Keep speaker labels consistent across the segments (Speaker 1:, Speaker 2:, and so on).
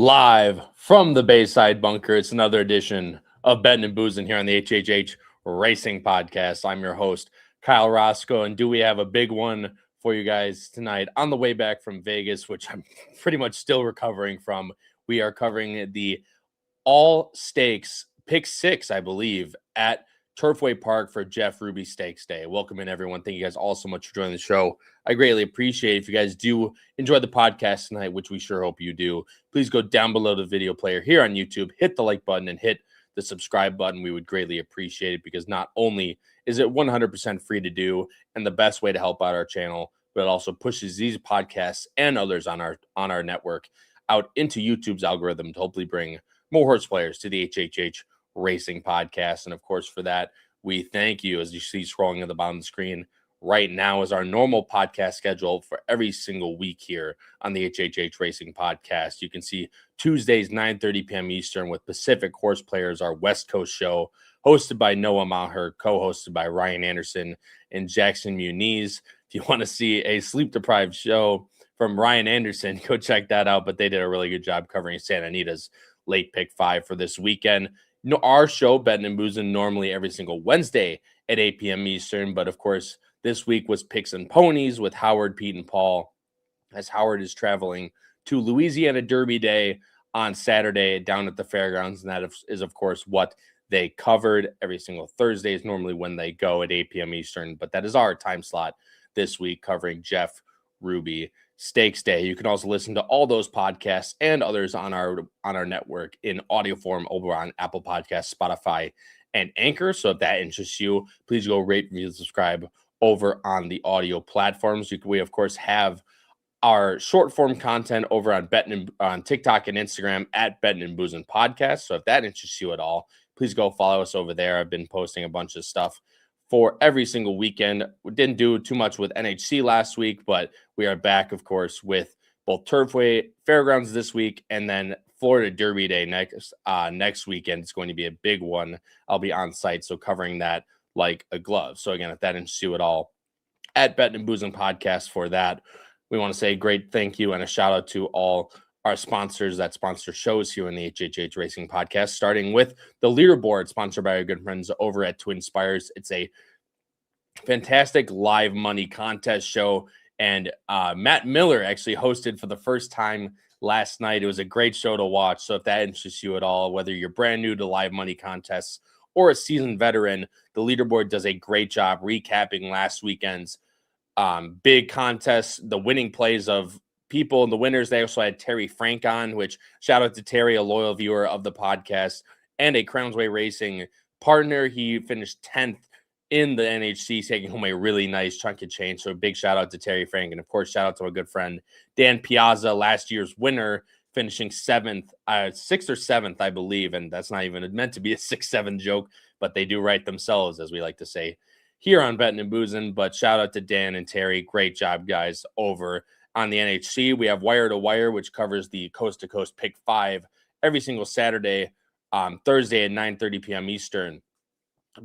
Speaker 1: Live from the Bayside Bunker, it's another edition of Bettin N Boozin here on the HHH Racing Podcast. I'm your host, Kyle Roscoe, and do we have a big one for you guys tonight on the way back from Vegas, which I'm pretty much still recovering from. We are covering the all stakes pick 6, I believe, at Turfway Park for Jeff Ruby Stakes Day. Welcome in, everyone. Thank you guys all so much for joining the show. I greatly appreciate it. If you guys do enjoy the podcast tonight, which we sure hope you do, please go down below the video player here on YouTube, hit the like button, and hit the subscribe button. We would greatly appreciate it because not only is it 100% free to do and the best way to help out our channel, but it also pushes these podcasts and others on our network out into YouTube's algorithm to hopefully bring more horse players to the HHH Racing Podcast. And of course, for that, we thank you. As you see scrolling at the bottom of the screen right now is our normal podcast schedule for every single week here on the HHH Racing Podcast. You can see Tuesdays, 9:30 p.m. Eastern with Pacific Horseplayers, our West Coast show, hosted by Noah Maher, co-hosted by Ryan Anderson and Jackson Muniz. If you want to see a sleep-deprived show from Ryan Anderson, go check that out. But they did a really good job covering Santa Anita's late pick 5 for this weekend. Our show, Bettin N Boozin, normally every single Wednesday at 8 p.m. Eastern. But, of course, this week was Picks and Ponies with Howard, Pete, and Paul, as Howard is traveling to Louisiana Derby Day on Saturday down at the fairgrounds. And that is, of course, what they covered. Every single Thursday is normally when they go at 8 p.m. Eastern. But that is our time slot this week, covering Jeff Ruby Stakes Day. You can also listen to all those podcasts and others on our network in audio form over on Apple Podcasts, Spotify, and Anchor. So if that interests you, please go rate, review, subscribe over on the audio platforms. We of course have our short form content over on on TikTok and Instagram at Bettin N Boozin Podcast. So if that interests you at all, please go follow us over there. I've been posting a bunch of stuff for every single weekend. We didn't do too much with NHC last week, but we are back, of course, with both Turfway Fairgrounds this week and then Florida Derby Day next weekend. It's going to be a big one. I'll be on site, so covering that like a glove. So again, if that interests you at all, at Bettin N Boozin Podcast for that. We want to say a great thank you and a shout out to all our sponsors that sponsor shows here in the HHH Racing Podcast, starting with the leaderboard sponsored by our good friends over at Twin Spires. It's a fantastic live money contest show, and Matt Miller actually hosted for the first time last night. It was a great show to watch. So if that interests you at all, whether you're brand new to live money contests or a seasoned veteran, the leaderboard does a great job recapping last weekend's big contests, the winning plays of people and the winners. They also had Terry Frank on, which shout out to Terry, a loyal viewer of the podcast and a Crownsway Racing partner. He finished 10th in the NHC, taking home a really nice chunk of change. So a big shout out to Terry Frank. And of course, shout out to our good friend Dan Piazza, last year's winner, finishing 6th or 7th, I believe. And that's not even meant to be a 6-7 joke, but they do write themselves, as we like to say here on Bettin N Boozin. But shout out to Dan and Terry. Great job, guys, over on the NHC. We have Wire to Wire, which covers the Coast to Coast Pick 5 every single Saturday, Thursday at 9:30 p.m. Eastern,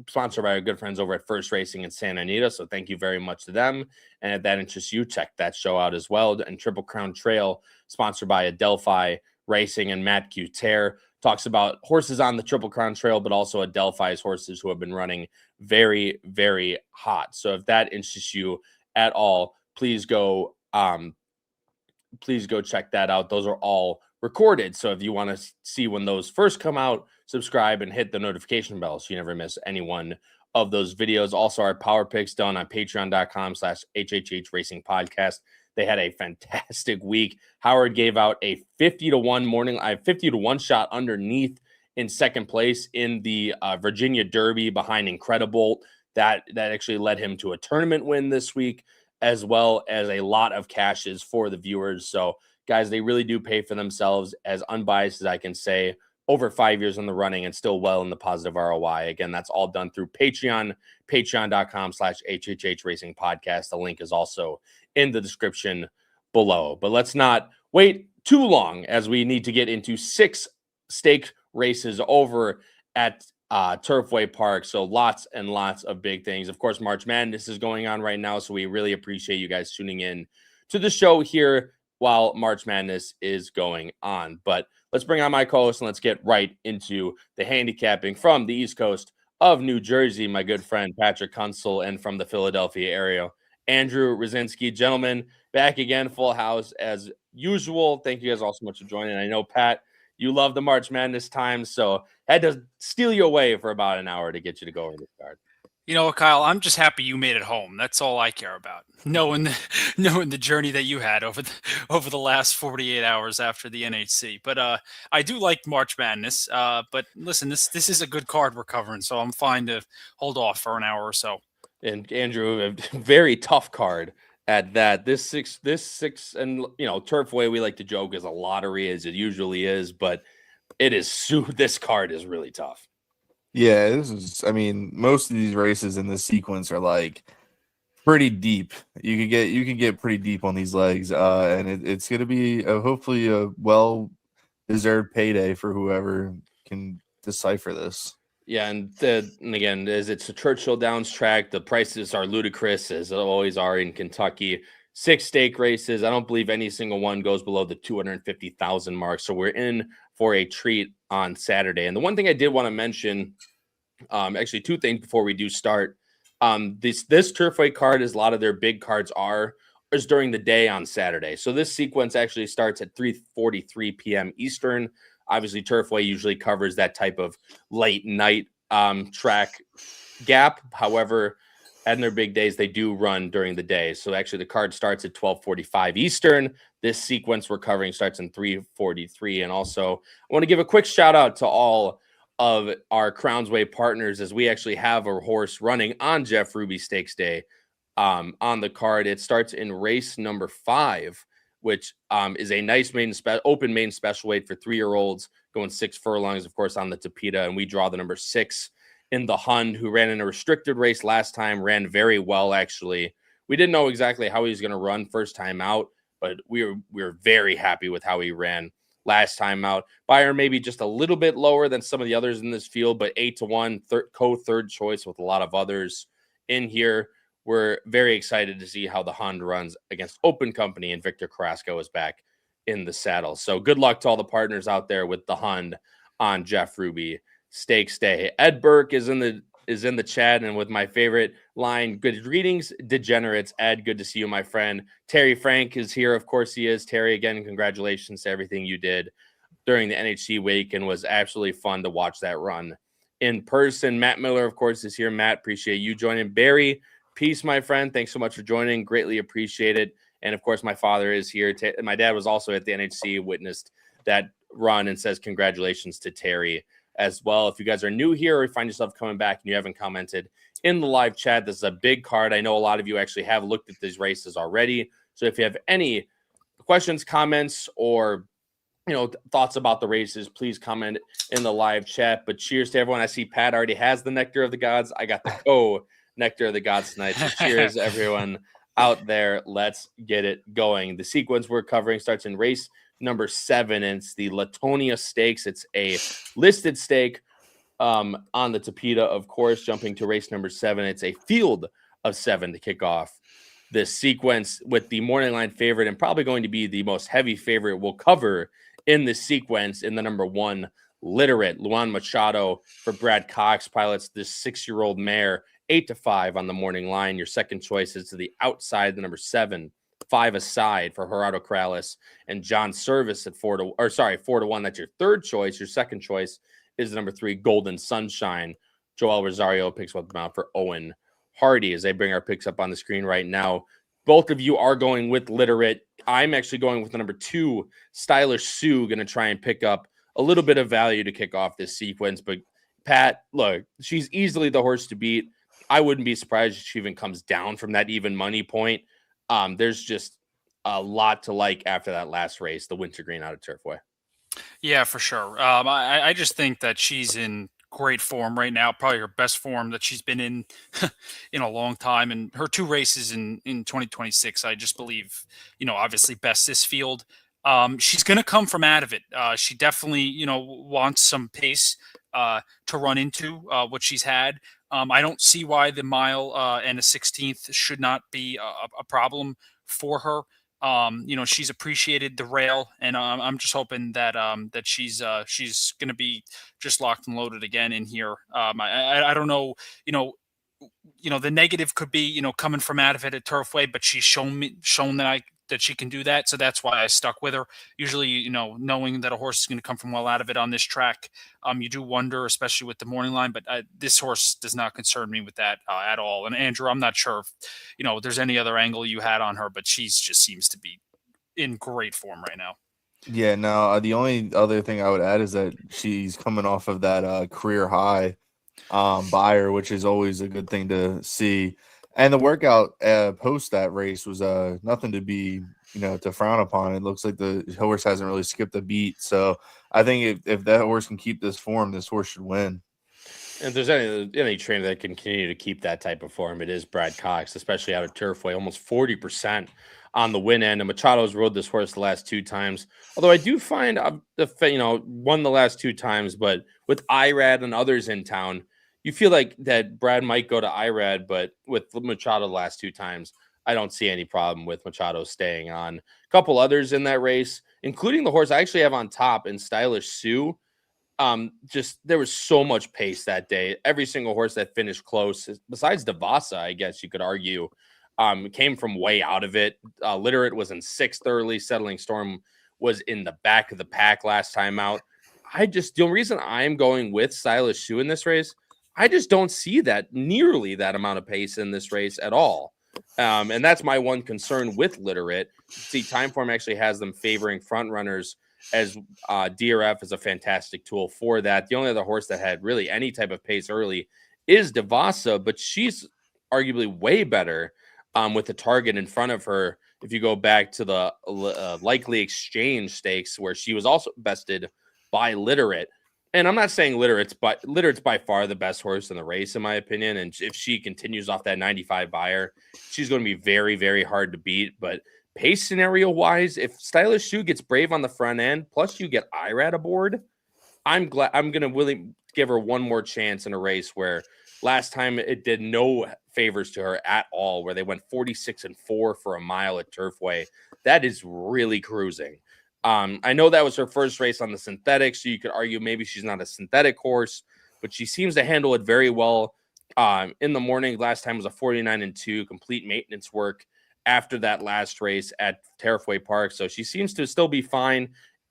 Speaker 1: sponsored by our good friends over at First Racing in Santa Anita. So thank you very much to them. And if that interests you, check that show out as well. And Triple Crown Trail, sponsored by Adelphi Racing, and Matt Cutere talks about horses on the Triple Crown Trail, but also Adelphi's horses who have been running very, very hot. So if that interests you at all, please go check that out. Those are all recorded. So if you want to see when those first come out, subscribe and hit the notification bell so you never miss any one of those videos. Also, our power picks done on patreon.com/HHH Racing Podcast. They had a fantastic week. Howard gave out a 50-to-1 shot underneath in second place in the Virginia Derby behind Incredible. That actually led him to a tournament win this week, as well as a lot of cashes for the viewers. So, guys, they really do pay for themselves, as unbiased as I can say, over 5 years in the running and still well in the positive ROI. Again, that's all done through Patreon, patreon.com/HHH Racing Podcast. The link is also in the description below. But let's not wait too long, as we need to get into 6 stake races over at Turfway Park. So lots and lots of big things. Of course, March Madness is going on right now, so we really appreciate you guys tuning in to the show here while March Madness is going on. But let's bring on my co-host and let's get right into the handicapping from the East Coast of New Jersey, my good friend Patrick Kunsel, and from the Philadelphia area, Andrew Rosinski. Gentlemen, back again, full house as usual. Thank you guys all so much for joining. I know, Pat, you love the March Madness time, so I had to steal you away for about an hour to get you to go over this card.
Speaker 2: You know what, Kyle? I'm just happy you made it home. That's all I care about. Knowing the journey that you had over the last 48 hours after the NHC. But I do like March Madness. But listen, this is a good card we're covering, so I'm fine to hold off for an hour or so.
Speaker 1: And Andrew, a very tough card at that. This six, and Turfway, we like to joke is a lottery, as it usually is, but it is. This card is really tough.
Speaker 3: Yeah, most of these races in this sequence are like pretty deep. You can get pretty deep on these legs, and it's going to be hopefully a well-deserved payday for whoever can decipher this.
Speaker 1: Yeah, and again, as it's a Churchill Downs track, the prices are ludicrous, as always are in Kentucky. 6 stake races. I don't believe any single one goes below the 250,000 mark. So we're in for a treat on Saturday. And the one thing I did want to mention, actually 2 things before we do start. This Turfway card, as a lot of their big cards is during the day on Saturday. So this sequence actually starts at 3:43 p.m. Eastern. Obviously, Turfway usually covers that type of late night track gap. However, and their big days, they do run during the day. So actually the card starts at 12:45 Eastern. This sequence we're covering starts in 3:43. And also I want to give a quick shout out to all of our Crownsway partners, as we actually have a horse running on Jeff Ruby Stakes Day on the card. It starts in race number 5, which is a nice open main special weight for 3-year-olds, going 6 furlongs, of course, on the Tapeta. And we draw the number 6 in the Hund, who ran in a restricted race last time, ran very well, actually. We didn't know exactly how he was going to run first time out, but we were very happy with how he ran last time out. Buyer maybe just a little bit lower than some of the others in this field, but 8-1, third choice with a lot of others in here. We're very excited to see how the Hund runs against Open Company, and Victor Carrasco is back in the saddle. So good luck to all the partners out there with the Hund on Jeff Ruby Stakes Day. Ed Burke is in the chat, and with my favorite line, good greetings, degenerates. Ed, good to see you, my friend. Terry Frank is here. Of course he is. Terry, again, congratulations to everything you did during the NHC week, and was absolutely fun to watch that run in person. Matt Miller, of course, is here. Matt, appreciate you joining. Barry, peace, my friend. Thanks so much for joining. Greatly appreciate it. And of course, my father is here. My dad was also at the NHC, witnessed that run, and says congratulations to Terry as well. If you guys are new here or find yourself coming back and you haven't commented in the live chat, this is a big card. I know a lot of you actually have looked at these races already. So if you have any questions, comments, or thoughts about the races, please comment in the live chat. But cheers to everyone. I see Pat already has the Nectar of the Gods. I got the Nectar of the Gods tonight. So cheers everyone out there. Let's get it going. The sequence we're covering starts in race number 7, and it's the Latonia Stakes. It's a listed stake on the Tapeta, of course. Jumping to race number 7, it's a field of 7 to kick off this sequence, with the morning line favorite, and probably going to be the most heavy favorite we'll cover in this sequence, in the number 1, Literate. Luan Machado for Brad Cox pilots this 6-year-old mare, 8-5 on the morning line. Your second choice is to the outside, the number 7, 5 Aside for Gerardo Corrales and John Service at 4-1. That's your third choice. Your second choice is the number 3, Golden Sunshine. Joel Rosario picks up them out for Owen Hardy, as they bring our picks up on the screen right now. Both of you are going with Literate. I'm actually going with the number 2, Stylish Sue, going to try and pick up a little bit of value to kick off this sequence. But Pat, look, she's easily the horse to beat. I wouldn't be surprised if she even comes down from that even money point. There's just a lot to like after that last race, the Wintergreen out of Turfway.
Speaker 2: Yeah, for sure. I just think that she's in great form right now, probably her best form that she's been in in a long time. And her 2 races in 2026, I just believe, obviously best this field. She's going to come from out of it. She definitely, wants some pace to run into what she's had. I don't see why the mile and a 16th should not be a problem for her. She's appreciated the rail, and I'm just hoping that that she's going to be just locked and loaded again in here. I don't know, the negative could be, coming from out of it at Turfway, but she's shown that she can do that. So that's why I stuck with her. Usually, knowing that a horse is going to come from well out of it on this track, you do wonder, especially with the morning line, but this horse does not concern me with that at all. And Andrew, I'm not sure if, there's any other angle you had on her, but she's just seems to be in great form right now.
Speaker 3: Yeah, no, the only other thing I would add is that she's coming off of that career high buyer, which is always a good thing to see. And the workout post that race was nothing to be, to frown upon. It looks like the horse hasn't really skipped a beat. So I think if that horse can keep this form, this horse should win.
Speaker 1: And if there's any trainer that can continue to keep that type of form, it is Brad Cox, especially out of Turfway, almost 40% on the win end. And Machado's rode this horse the last 2 times. Although I do find, won the last 2 times, but with IRAD and others in town, you feel like that Brad might go to IRAD, but with Machado the last 2 times, I don't see any problem with Machado staying on. A couple others in that race, including the horse I actually have on top in Stylish Sue. Just there was so much pace that day. Every single horse that finished close, besides Devasa, I guess you could argue, came from way out of it. Literate was in 6th early. Settling Storm was in the back of the pack last time out. The only reason I'm going with Stylish Sue in this race, I just don't see that nearly that amount of pace in this race at all. And that's my one concern with Literate. See, Timeform actually has them favoring front runners, as DRF is a fantastic tool for that. The only other horse that had really any type of pace early is Devasa, but she's arguably way better with the target in front of her. If you go back to the Likely Exchange Stakes, where she was also bested by Literate. And I'm not saying Literate's by far the best horse in the race, in my opinion. And if she continues off that 95 buyer, she's going to be very, very hard to beat. But pace scenario wise, if Stylish Sue gets brave on the front end, plus you get IRAD aboard, I'm going to really give her one more chance in a race where last time it did no favors to her at all, where they went 46-4 for a mile at Turfway. That is really cruising. I know that was her first race on the synthetic, so you could argue maybe she's not a synthetic horse, but she seems to handle it very well. In the morning, last time was a 49-2 complete maintenance work after that last race at Turfway Park. So she seems to still be fine,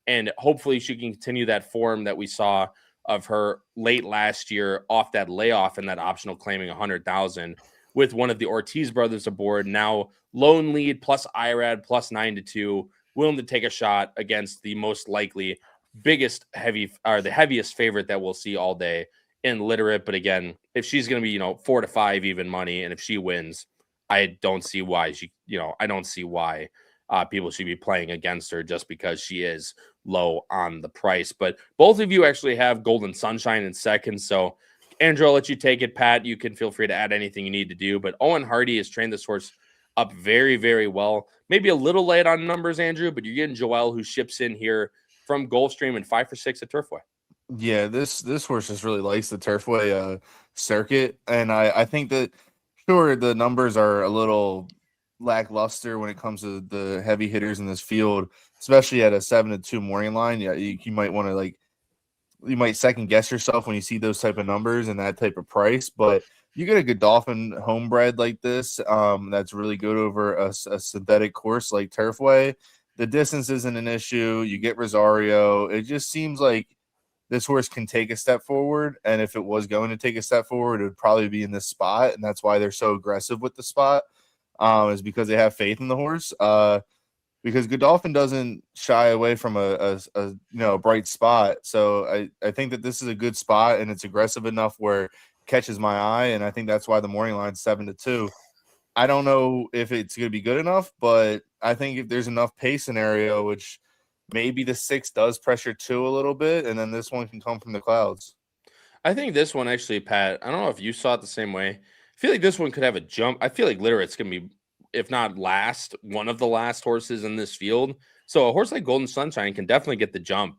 Speaker 1: and hopefully she can continue that form that we saw of her late last year off that layoff and that optional claiming 100,000 with one of the Ortiz brothers aboard. Now lone lead plus IRAD plus 9-2, willing to take a shot against the most likely the heaviest favorite that we'll see all day in Literate. But again, if she's going to be, 4 to 5 even money, and if she wins, I don't see why people should be playing against her just because she is low on the price. But both of you actually have Golden Sunshine in second. So Andrew, I'll let you take it. Pat, you can feel free to add anything you need to do. But Owen Hardy has trained this horse up very, very well. Maybe a little late on numbers, Andrew, but you're getting Joel, who ships in here from Gulfstream and 5 for 6 at Turfway.
Speaker 3: Yeah, this horse just really likes the Turfway circuit, and I think that sure the numbers are a little lackluster when it comes to the heavy hitters in this field, especially at a 7-2 morning line. Yeah, you might want to you might second guess yourself when you see those type of numbers and that type of price, but you get a Godolphin homebred like this that's really good over a synthetic course like Turfway. The distance isn't an issue. You get Rosario. It just seems like this horse can take a step forward, and if it was going to take a step forward, it would probably be in this spot, and that's why they're so aggressive with the spot, is because they have faith in the horse. Because Godolphin doesn't shy away from a bright spot, so I think that this is a good spot, and it's aggressive enough where it catches my eye, and I think that's why the morning line's 7-2. I don't know if it's going to be good enough, but I think if there's enough pace scenario, which maybe the 6 does pressure 2 a little bit, and then this one can come from the clouds.
Speaker 1: I think this one actually, Pat, I don't know if you saw it the same way. I feel like this one could have a jump. I feel like Literate's going to be, if not last, one of the last horses in this field. So a horse like Golden Sunshine can definitely get the jump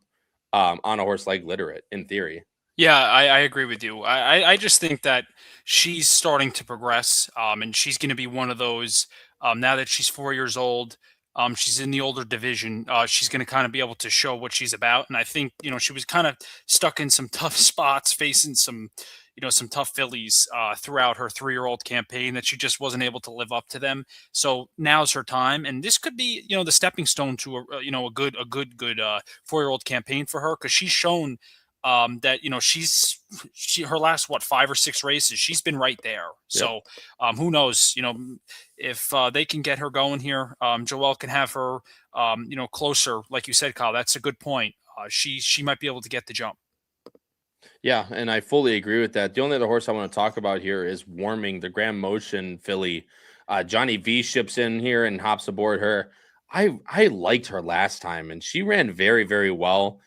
Speaker 1: on a horse like Literate, in theory.
Speaker 2: Yeah, I agree with you. I just think that she's starting to progress, and she's going to be one of those, now that she's 4 years old, She's in the older division. She's going to kind of be able to show what she's about. And I think, she was kind of stuck in some tough spots, facing some tough fillies throughout her 3-year-old campaign that she just wasn't able to live up to them. So now's her time, and this could be, the stepping stone to a good 4-year-old campaign for her, because she's shown that her last 5 or 6 races, she's been right there. Yep. So who knows, if they can get her going here, Joelle can have her closer, like you said, Kyle. That's a good point. She might be able to get the jump.
Speaker 1: Yeah, and I fully agree with that. The only other horse I want to talk about here is Warming, the Grand Motion filly. Johnny V ships in here and hops aboard her. I liked her last time, and she ran very, very well.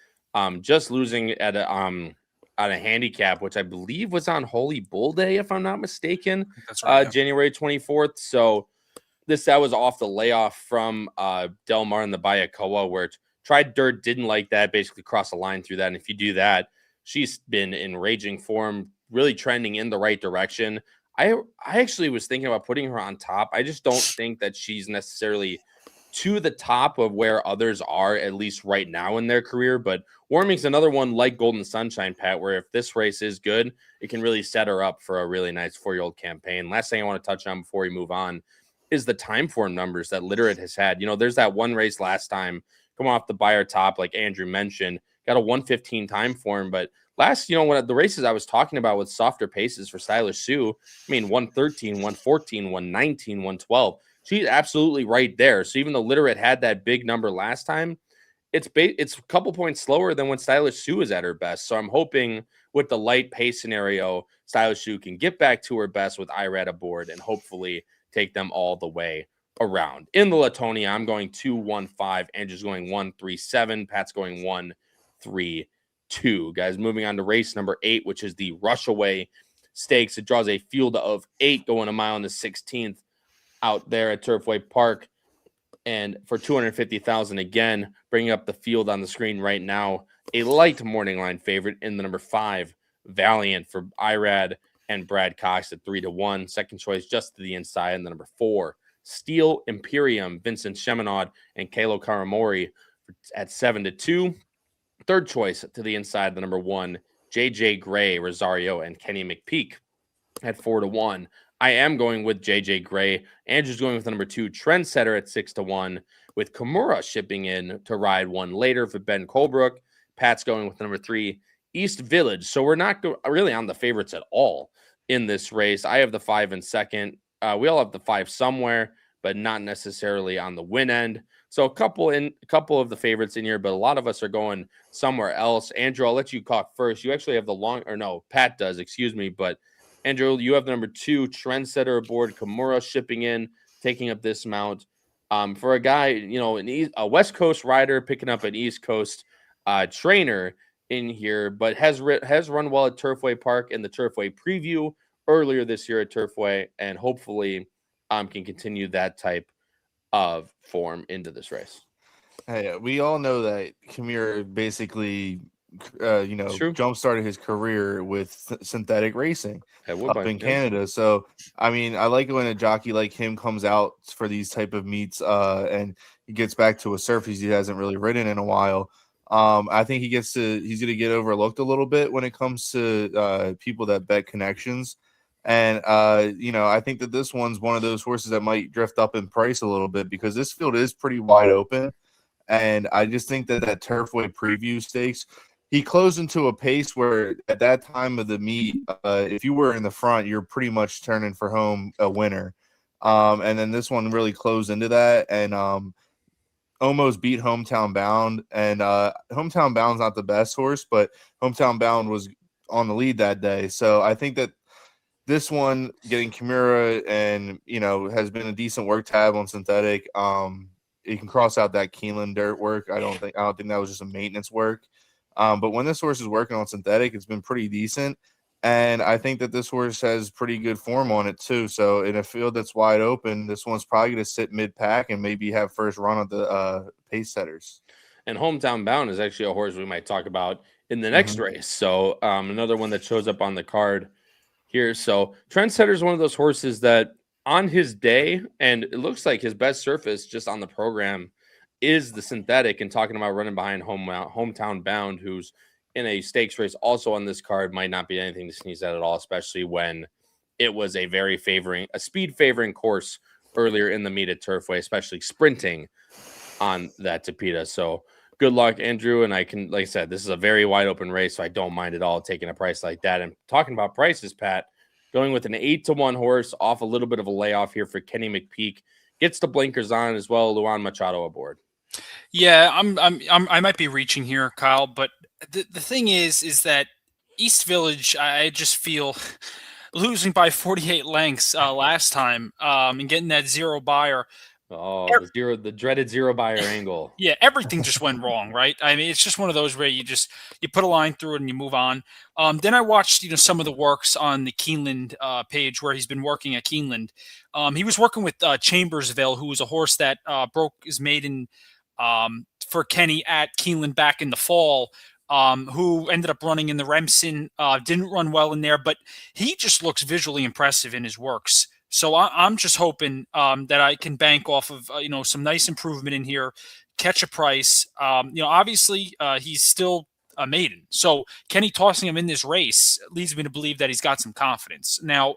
Speaker 1: Just losing at a handicap, which I believe was on Holy Bull Day, if I'm not mistaken.
Speaker 2: That's right, yeah.
Speaker 1: January 24th. So that was off the layoff from Del Mar and the Bayacoa, where Tried Dirt didn't like that, basically cross the line through that. And if you do that, she's been in raging form, really trending in the right direction. I actually was thinking about putting her on top. I just don't think that she's necessarily to the top of where others are, at least right now in their career. But Warming's another one like Golden Sunshine, Pat, where if this race is good, it can really set her up for a really nice 4-year-old campaign. Last thing I want to touch on before we move on is the time form numbers that Literate has had. There's that one race last time, come off the Beyer top, like Andrew mentioned, got a 1:15 time form. But last, when the races I was talking about with softer paces for Stylish Sue, 113, 114, 119, 112. She's absolutely right there. So even though Literate had that big number last time, it's a couple points slower than when Stylish Sue is at her best. So I'm hoping with the light pace scenario, Stylish Sue can get back to her best with IRAD aboard and hopefully take them all the way around. In the Latonia, I'm going 2-1-5. Andrew's going 1-3-7. Pat's going 1-3-2. Guys, moving on to race number 8, which is the Rushaway Stakes. It draws a field of 8 going a mile in the 16th. Out there at Turfway Park, and for $250,000 again, bringing up the field on the screen right now, a light morning line favorite in the number 5 Valiant for Irad and Brad Cox at 3-1. Second choice just to the inside, and the number 4 Steel Imperium, Vincent Cheminade and Kalo Karamori at 7-2. Third choice to the inside, the number 1 JJ Gray, Rosario and Kenny McPeak at 4-1. I am going with JJ Gray. Andrew's going with the number 2 Trendsetter at 6-1, with Kimura shipping in to ride one later for Ben Colebrook. Pat's going with the number 3 East Village. So we're not really on the favorites at all in this race. I have the 5 in second. We all have the 5 somewhere, but not necessarily on the win end. So a couple of the favorites in here, but a lot of us are going somewhere else. Andrew, I'll let you talk first. You actually have Pat does, excuse me, but Andrew, you have the number 2 Trendsetter aboard, Kimura shipping in, taking up this mount. For a guy, a West Coast rider picking up an East Coast trainer in here, but has run well at Turfway Park in the Turfway preview earlier this year at Turfway, and hopefully can continue that type of form into this race.
Speaker 3: Hey, we all know that Kimura basically jump started his career with synthetic racing up in Canada. So I like it when a jockey like him comes out for these type of meets and he gets back to a surface he hasn't really ridden in a while. I think he's gonna get overlooked a little bit when it comes to people that bet connections. And I think that this one's one of those horses that might drift up in price a little bit because this field is pretty wide open. And I just think that Turfway preview stakes, he closed into a pace where at that time of the meet, if you were in the front, you're pretty much turning for home a winner. And then this one really closed into that and almost beat Hometown Bound. And Hometown Bound's not the best horse, but Hometown Bound was on the lead that day. So I think that this one getting Kimura and, has been a decent work tab on synthetic. You can cross out that Keeneland dirt work. I don't think that was just a maintenance work. But when this horse is working on synthetic, it's been pretty decent. And I think that this horse has pretty good form on it too. So in a field that's wide open, this one's probably going to sit mid-pack and maybe have first run of the pace setters.
Speaker 1: And Hometown Bound is actually a horse we might talk about in the next race. So another one that shows up on the card here. So Trendsetter is one of those horses that on his day, and it looks like his best surface just on the program is the synthetic. And talking about running behind Hometown Bound, who's in a stakes race also on this card, might not be anything to sneeze at all, especially when it was a speed favoring course earlier in the meet at Turfway, especially sprinting on that Tapeta. So good luck, Andrew. And I can, like I said, this is a very wide open race, so I don't mind at all taking a price like that. And talking about prices, Pat, going with an 8-1 horse off a little bit of a layoff here for Kenny McPeak, gets the blinkers on as well. Luan Machado aboard.
Speaker 2: Yeah, I might be reaching here, Kyle, but the thing is that East Village, I just feel losing by 48 lengths last time, and getting that zero buyer.
Speaker 1: Oh, the dreaded zero buyer angle.
Speaker 2: Yeah, everything just went wrong, right? I mean, it's just one of those where you put a line through it and you move on. Then I watched, some of the works on the Keeneland page where he's been working at Keeneland. He was working with Chambersville, who was a horse that broke his maiden for Kenny at Keeneland back in the fall. Who ended up running in the Remsen, didn't run well in there, but he just looks visually impressive in his works. So I'm just hoping that I can bank off of some nice improvement in here, catch a price. Obviously he's still a maiden, so Kenny tossing him in this race leads me to believe that he's got some confidence. Now,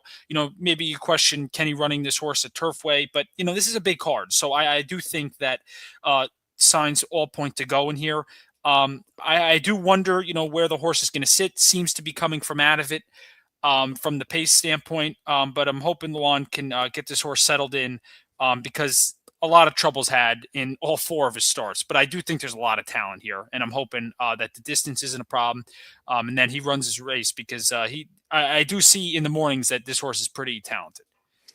Speaker 2: maybe you question Kenny running this horse at Turfway, but this is a big card, so I do think that signs all point to go in here. I do wonder, where the horse is going to sit. Seems to be coming from out of it. From the pace standpoint, but I'm hoping Luan can get this horse settled in because a lot of troubles had in all 4 of his starts. But I do think there's a lot of talent here, and I'm hoping that the distance isn't a problem, and then he runs his race because I do see in the mornings that this horse is pretty talented.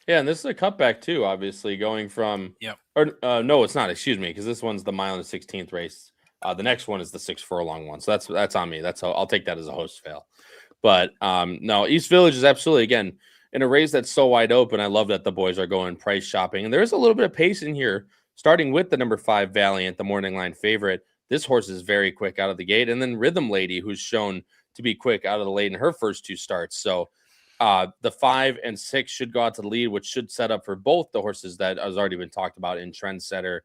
Speaker 1: Yeah, and this is a cutback too, obviously going from.
Speaker 2: Yeah.
Speaker 1: Or no, it's not. Excuse me, because this one's the mile and 16th race. The next one is the 6 furlong one, so that's on me. I'll take that as a host fail. But no, East Village is absolutely, again, in a race that's so wide open. I love that the boys are going price shopping. And there's a little bit of pace in here, starting with the number 5 Valiant, the morning line favorite. This horse is very quick out of the gate. And then Rhythm Lady, who's shown to be quick out of the late in her first 2 starts. So the 5 and 6 should go out to the lead, which should set up for both the horses that has already been talked about in Trendsetter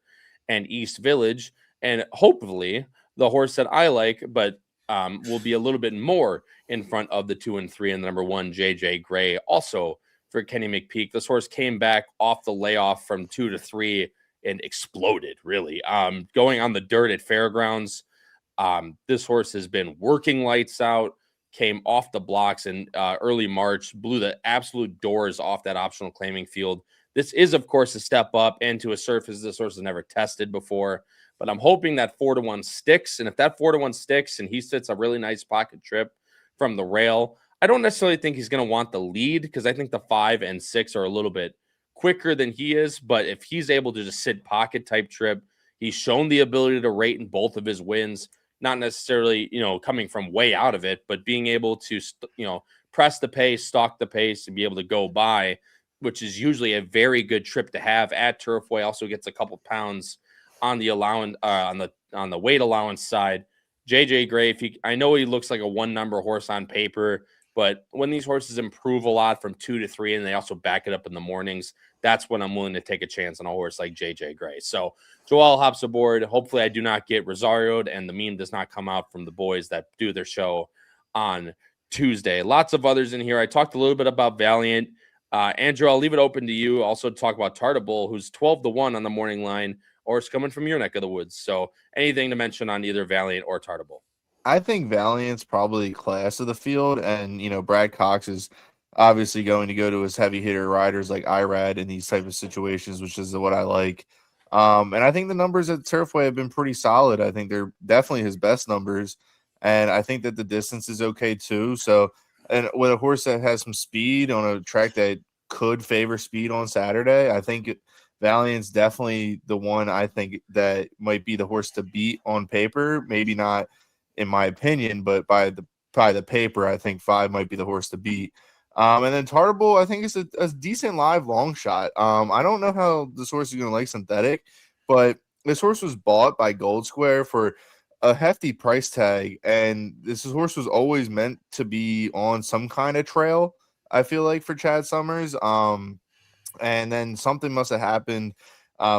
Speaker 1: and East Village. And hopefully the horse that I like, but will be a little bit more in front of the 2 and 3 and the number 1 JJ Gray. Also for Kenny McPeak, this horse came back off the layoff from 2 to 3 and exploded, really. Going on the dirt at Fairgrounds, this horse has been working lights out, came off the blocks in early March, blew the absolute doors off that optional claiming field. This is, of course, a step up and to a surface this horse has never tested before. But I'm hoping that 4-1 sticks. And if that 4-1 sticks and he sits a really nice pocket trip from the rail, I don't necessarily think he's going to want the lead because I think the 5 and 6 are a little bit quicker than he is. But if he's able to just sit pocket type trip, he's shown the ability to rate in both of his wins, not necessarily, coming from way out of it, but being able to, press the pace, stalk the pace, and be able to go by, which is usually a very good trip to have at Turfway. Also gets a couple pounds on the allowance on the weight allowance side. JJ Gray, I know he looks like a 1-number horse on paper, but when these horses improve a lot from 2 to 3 and they also back it up in the mornings, that's when I'm willing to take a chance on a horse like JJ Gray. So Joel hops aboard. Hopefully I do not get Rosario'd and the meme does not come out from the boys that do their show on Tuesday. Lots of others in here. I talked a little bit about Valiant. Andrew, I'll leave it open to you. Also talk about Tartable, who's 12-1 on the morning line, or it's coming from your neck of the woods. So anything to mention on either Valiant or Tartable?
Speaker 3: I think Valiant's probably class of the field, and Brad Cox is obviously going to go to his heavy hitter riders like Irad in these type of situations, which is what I like. And I think the numbers at Turfway have been pretty solid. I think they're definitely his best numbers, and I think that the distance is okay too. So, and with a horse that has some speed on a track that could favor speed on Saturday, I think Valiant's definitely the one I think that might be the horse to beat on paper. Maybe not in my opinion, but by the paper, I think 5 might be the horse to beat. And then Tartable, I think it's a decent live long shot. I don't know how this horse is going to like synthetic, but this horse was bought by Gold Square for a hefty price tag, and this horse was always meant to be on some kind of trail, I feel like, for Chad Summers. and then something must have happened.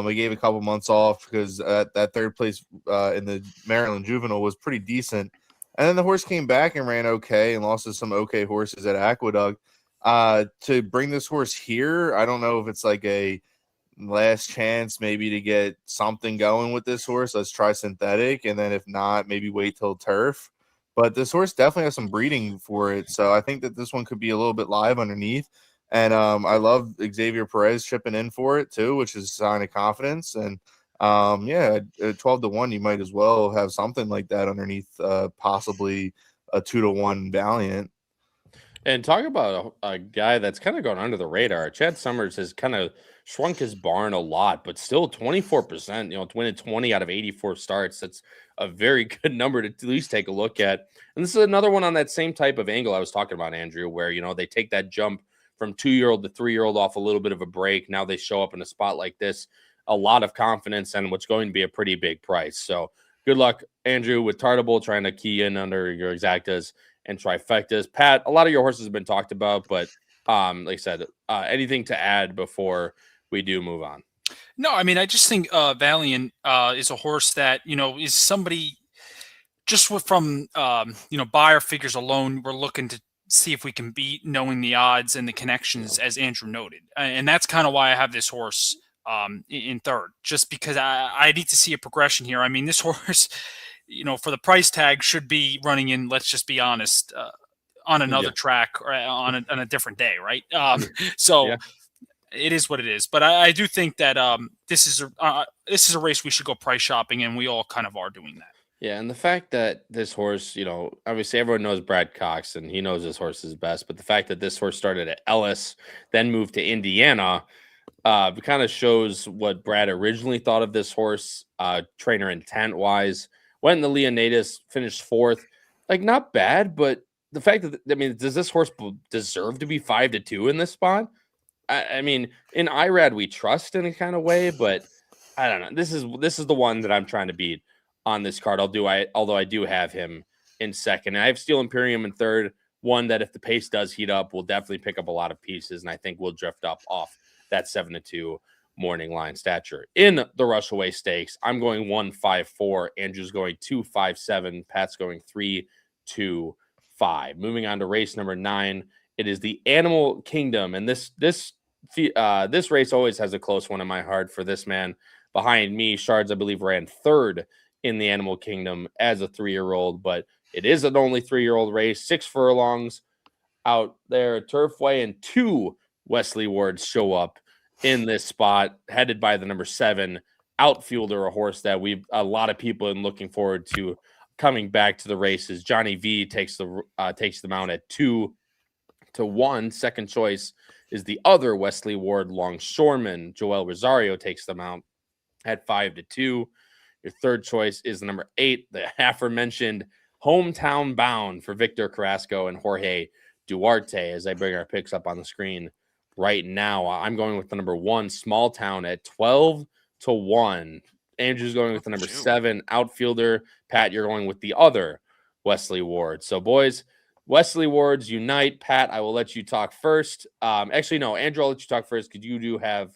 Speaker 3: We gave a couple months off because that third place in the Maryland Juvenile was pretty decent. And then the horse came back and ran okay and lost to some okay horses at Aqueduct. To bring this horse here, I don't know if it's like a last chance maybe to get something going with this horse. Let's try synthetic, and then if not, maybe wait till turf. But this horse definitely has some breeding for it, so I think that this one could be a little bit live underneath. And I love Xavier Perez chipping in for it too, which is a sign of confidence. And yeah, at 12-1, you might as well have something like that underneath, possibly a 2-1 Valiant.
Speaker 1: And talk about a guy that's kind of gone under the radar. Chad Summers has kind of shrunk his barn a lot, but still 24%, to win 20 out of 84 starts. That's a very good number to at least take a look at. And this is another one on that same type of angle I was talking about, Andrew, where, they take that jump from 2-year-old to 3-year-old off a little bit of a break. Now they show up in a spot like this, a lot of confidence and what's going to be a pretty big price. So good luck, Andrew, with Tartable trying to key in under your exactas and trifectas. Pat, a lot of your horses have been talked about, but like I said, anything to add before we do move on?
Speaker 2: No, I mean, I just think Valiant is a horse that, is somebody just from, buyer figures alone, we're looking to see if we can beat, knowing the odds and the connections, as Andrew noted. And that's kind of why I have this horse in third, just because I need to see a progression here. I mean, this horse, for the price tag should be running in, let's just be honest, on another track or on a different day, right? It is what it is. But I do think that this is a race we should go price shopping, and we all kind of are doing that.
Speaker 1: Yeah, and the fact that this horse, obviously everyone knows Brad Cox, and he knows this horse is best, but the fact that this horse started at Ellis, then moved to Indiana, kind of shows what Brad originally thought of this horse, trainer intent-wise. Went in the Leonidas, finished fourth. Like, not bad, but the fact that, does this horse deserve to be 5-2 in this spot? I mean, in IRAD, we trust in a kind of way, but I don't know. This is the one that I'm trying to beat on this card. Although I do have him in second. And I have Steel Imperium in third. One that if the pace does heat up, will definitely pick up a lot of pieces, and I think we'll drift up off that 7-2 morning line stature. In the Rushaway Stakes, I'm going 1-5-4. Andrew's going 2-5-7. Pat's going 3-2-5. Moving on to race number 9. It is the Animal Kingdom, and this race always has a close one in my heart for this man behind me. Shards, I believe, ran third in the Animal Kingdom as a 3-year-old, but it is an only 3-year-old race. 6 furlongs out there, Turfway, and 2 Wesley Wards show up in this spot, headed by the number 7 outfielder, a horse that a lot of people are looking forward to coming back to the races. Johnny V takes the mount at 2-1. Second choice is the other Wesley Ward longshoreman. Joel Rosario takes the mount at 5-2. Your third choice is the number 8, the aforementioned Hometown Bound for Victor Carrasco and Jorge Duarte. As I bring our picks up on the screen right now, I'm going with the number 1, Small Town, at 12-1. Andrew's going with the number 7, outfielder. Pat, you're going with the other Wesley Ward. So, boys, Wesley Wards unite. Pat, I will let you talk first. Actually, no, Andrew, I'll let you talk first because you do have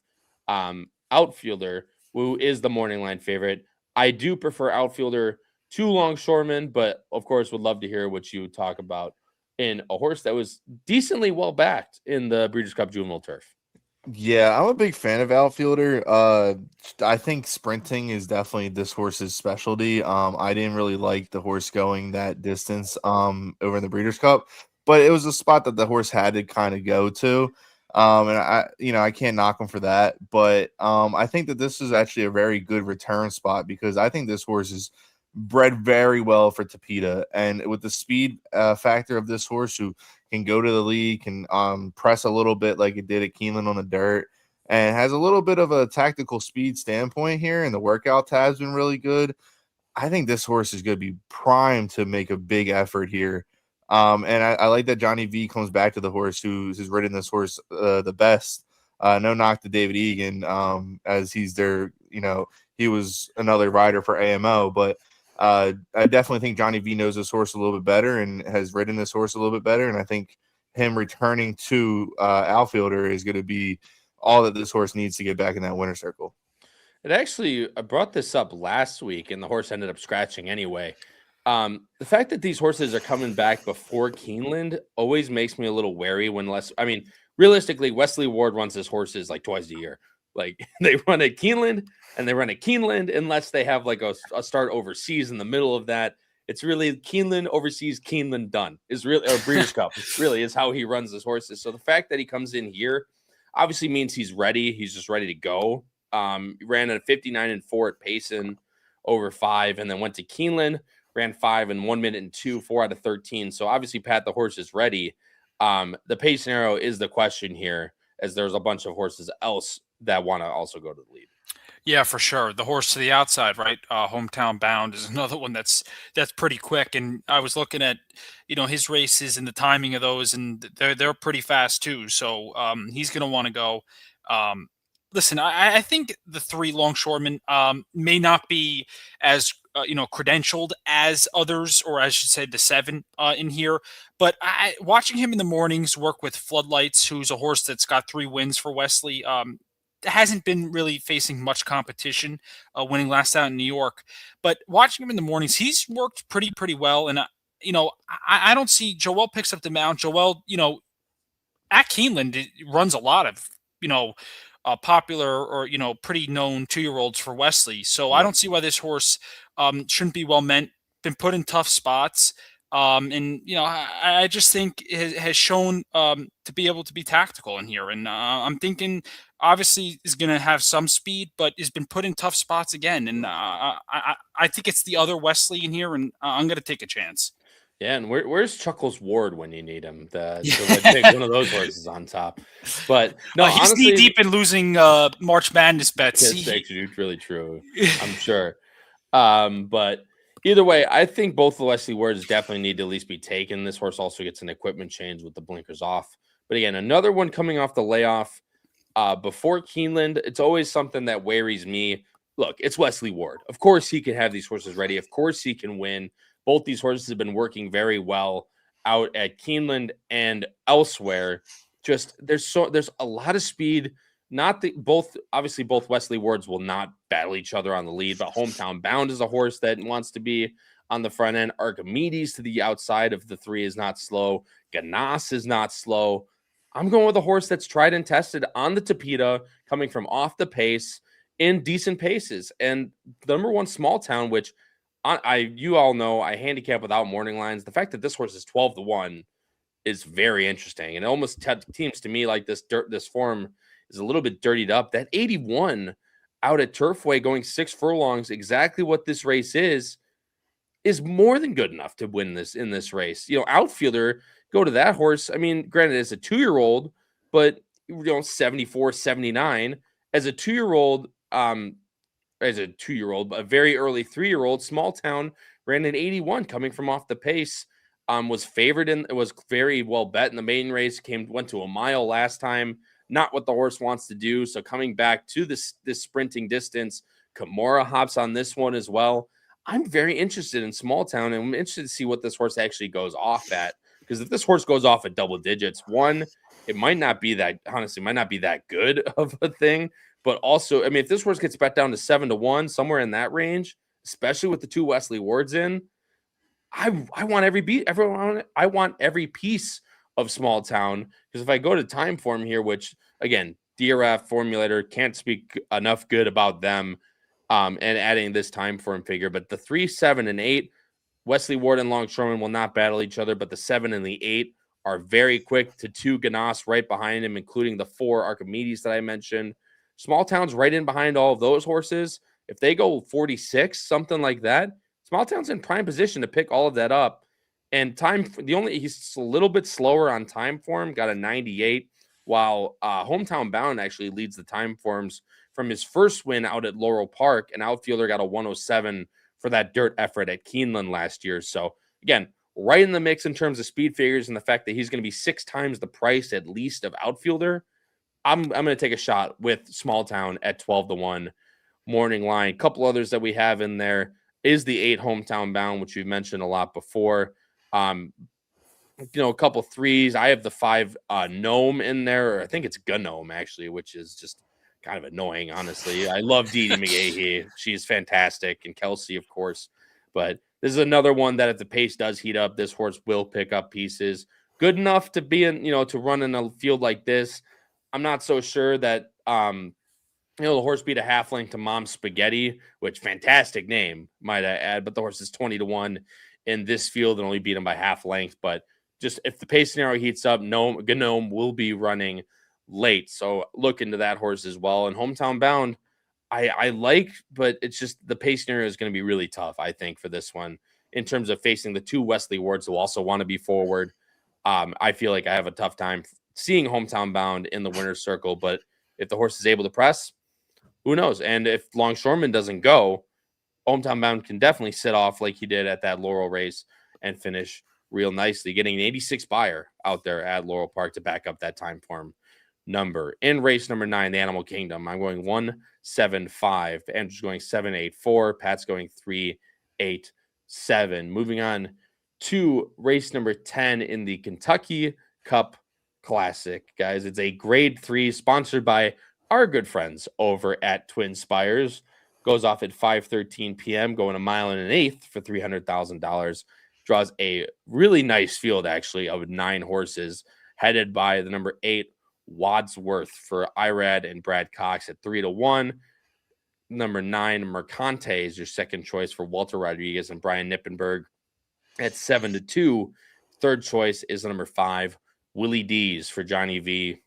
Speaker 1: outfielder, who is the morning line favorite. I do prefer outfielder to longshoreman, but of course would love to hear what you talk about in a horse that was decently well backed in the Breeders' Cup Juvenile Turf.
Speaker 3: Yeah, I'm a big fan of outfielder. I think sprinting is definitely this horse's specialty. I didn't really like the horse going that distance over in the Breeders' Cup, but it was a spot that the horse had to kind of go to. And I can't knock him for that, but I think that this is actually a very good return spot because I think this horse is bred very well for Tapeta, and with the speed factor of this horse, who can go to the lead, can press a little bit like it did at Keeneland on the dirt, and has a little bit of a tactical speed standpoint here, and the workout tab's been really good. I think this horse is going to be primed to make a big effort here. And I like that Johnny V comes back to the horse who's ridden this horse the best. No knock to David Egan, as he's there. He was another rider for AMO, but I definitely think Johnny V knows this horse a little bit better and has ridden this horse a little bit better. And I think him returning to outfielder is going to be all that this horse needs to get back in that winner's circle.
Speaker 1: It actually, I brought this up last week, and the horse ended up scratching anyway. The fact that these horses are coming back before Keeneland always makes me a little wary realistically, Wesley Ward runs his horses like twice a year. Like they run at Keeneland and they run at Keeneland unless they have like a start overseas in the middle of that. It's really Keeneland overseas, Keeneland done is really, or Breeders' Cup really is how he runs his horses. So the fact that he comes in here obviously means he's ready. He's just ready to go. He ran at 59-4 at Payson over 5, and then went to Keeneland, ran 5 in 1 minute and 2, 4 out of 13. So obviously, Pat, the horse is ready. The Payson arrow is the question here, as there's a bunch of horses else that want to also go to the lead.
Speaker 2: Yeah, for sure. The horse to the outside, right? Hometown Bound is another one that's pretty quick. And I was looking at, his races and the timing of those, and they're pretty fast too. So he's going to want to go. Listen, I think the 3 longshoremen may not be as credentialed as others, or I should say the 7 in here. But watching him in the mornings work with Floodlights, who's a horse that's got 3 wins for Wesley, hasn't been really facing much competition, winning last out in New York. But watching him in the mornings, he's worked pretty well. And I don't see Joel picks up the mount. Joel, at Keeneland runs a lot of popular or pretty known 2-year-olds for Wesley. So I don't see why this horse shouldn't be well meant. Been put in tough spots. And I just think it has shown to be able to be tactical in here. And I'm thinking, obviously, is going to have some speed, but has been put in tough spots again. And I think it's the other Wesley in here, and I'm going to take a chance.
Speaker 1: Yeah, and where's Chuckles Ward when you need him? To take one of those horses on top. But no,
Speaker 2: he's
Speaker 1: honestly,
Speaker 2: knee deep in losing March Madness bets.
Speaker 1: That's really true. I'm sure. But either way, I think both the Wesley Wards definitely need to at least be taken. This horse also gets an equipment change with the blinkers off. But again, another one coming off the layoff before Keeneland. It's always something that worries me. Look, it's Wesley Ward. Of course, he can have these horses ready. Of course, he can win. Both these horses have been working very well out at Keeneland and elsewhere. Just there's a lot of speed. Both Wesley Wards will not battle each other on the lead, but Hometown Bound is a horse that wants to be on the front end. Archimedes to the outside of the 3 is not slow. Ganas is not slow. I'm going with a horse that's tried and tested on the Tapeta, coming from off the pace in decent paces. And the number 1 Small Town, which you all know I handicap without morning lines. The fact that this horse is 12-1 is very interesting, and it almost seems to me like this form is a little bit dirtied up. That 81 out at Turfway going 6 furlongs, exactly what this race is more than good enough to win this in this race. Outfielder, go to that horse. I mean, granted, it's a 2-year-old, but 74, 79 as a 2-year-old. A very early 3-year-old. Small Town ran an 81 coming from off the pace. Was favored it was very well bet in the maiden race. Went to a mile last time. Not what the horse wants to do. So coming back to this sprinting distance, Kimura hops on this one as well. I'm very interested in Small Town, and I'm interested to see what this horse actually goes off at. Because if this horse goes off at double digits, it might not be that good of a thing. But also, I mean, if this horse gets bet down to 7-1, somewhere in that range, especially with the 2 Wesley Wards in, I want every piece of Small Town. Because if I go to time form here, which again, DRF formulator can't speak enough good about them, and adding this time form figure, but the 3, 7, and 8, Wesley Ward and Longshoreman will not battle each other, but the 7 and the 8 are very quick to 2 Ganas right behind him, including the 4 Archimedes that I mentioned. Small Town's right in behind all of those horses. If they go 46, something like that, Small Town's in prime position to pick all of that up. And he's a little bit slower on time form, got a 98, while Hometown Bound actually leads the time forms from his first win out at Laurel Park. An outfielder got a 107 for that dirt effort at Keeneland last year. So again, right in the mix in terms of speed figures, and the fact that he's going to be 6 times the price at least of outfielder. I'm going to take a shot with Small Town at 12-1 morning line. A couple others that we have in there is the 8 Hometown Bound, which we've mentioned a lot before. a couple threes. I have the 5 Gnome in there, or I think it's Gnome actually, which is just kind of annoying, honestly. I love Dee Dee McGahee. She's fantastic, and Kelsey, of course. But this is another one that if the pace does heat up, this horse will pick up pieces. Good enough to be in, to run in a field like this. I'm not so sure that the horse beat a half length to Mom Spaghetti, which fantastic name, might I add. But the horse is 20-1 in this field and only beat him by half length. But just if the pace scenario heats up, Gnome will be running late. So look into that horse as well. And Hometown Bound, I like, but it's just the pace scenario is going to be really tough, I think, for this one in terms of facing the 2 Wesley Wards who also want to be forward. I feel like I have a tough time seeing Hometown Bound in the winner's circle, but if the horse is able to press, who knows? And if Longshoreman doesn't go, Hometown Bound can definitely sit off like he did at that Laurel race and finish real nicely, getting an 86 buyer out there at Laurel Park to back up that time form number. In race number 9, the Animal Kingdom, I'm going 1-7-5. Andrew's going 7-8-4. Pat's going 3-8-7. Moving on to race number 10 in the Kentucky Cup Classic, guys. It's a grade 3 sponsored by our good friends over at Twin Spires. Goes off at 5:13 p.m., going a mile and an eighth for $300,000. Draws a really nice field, actually, of 9 horses, headed by the number 8 Wadsworth for Irad and Brad Cox at 3-1. Number 9 Mercante is your second choice for Walter Rodriguez and Brian Nippenberg at 7-2. Third choice is number 5 Willie D's for Johnny V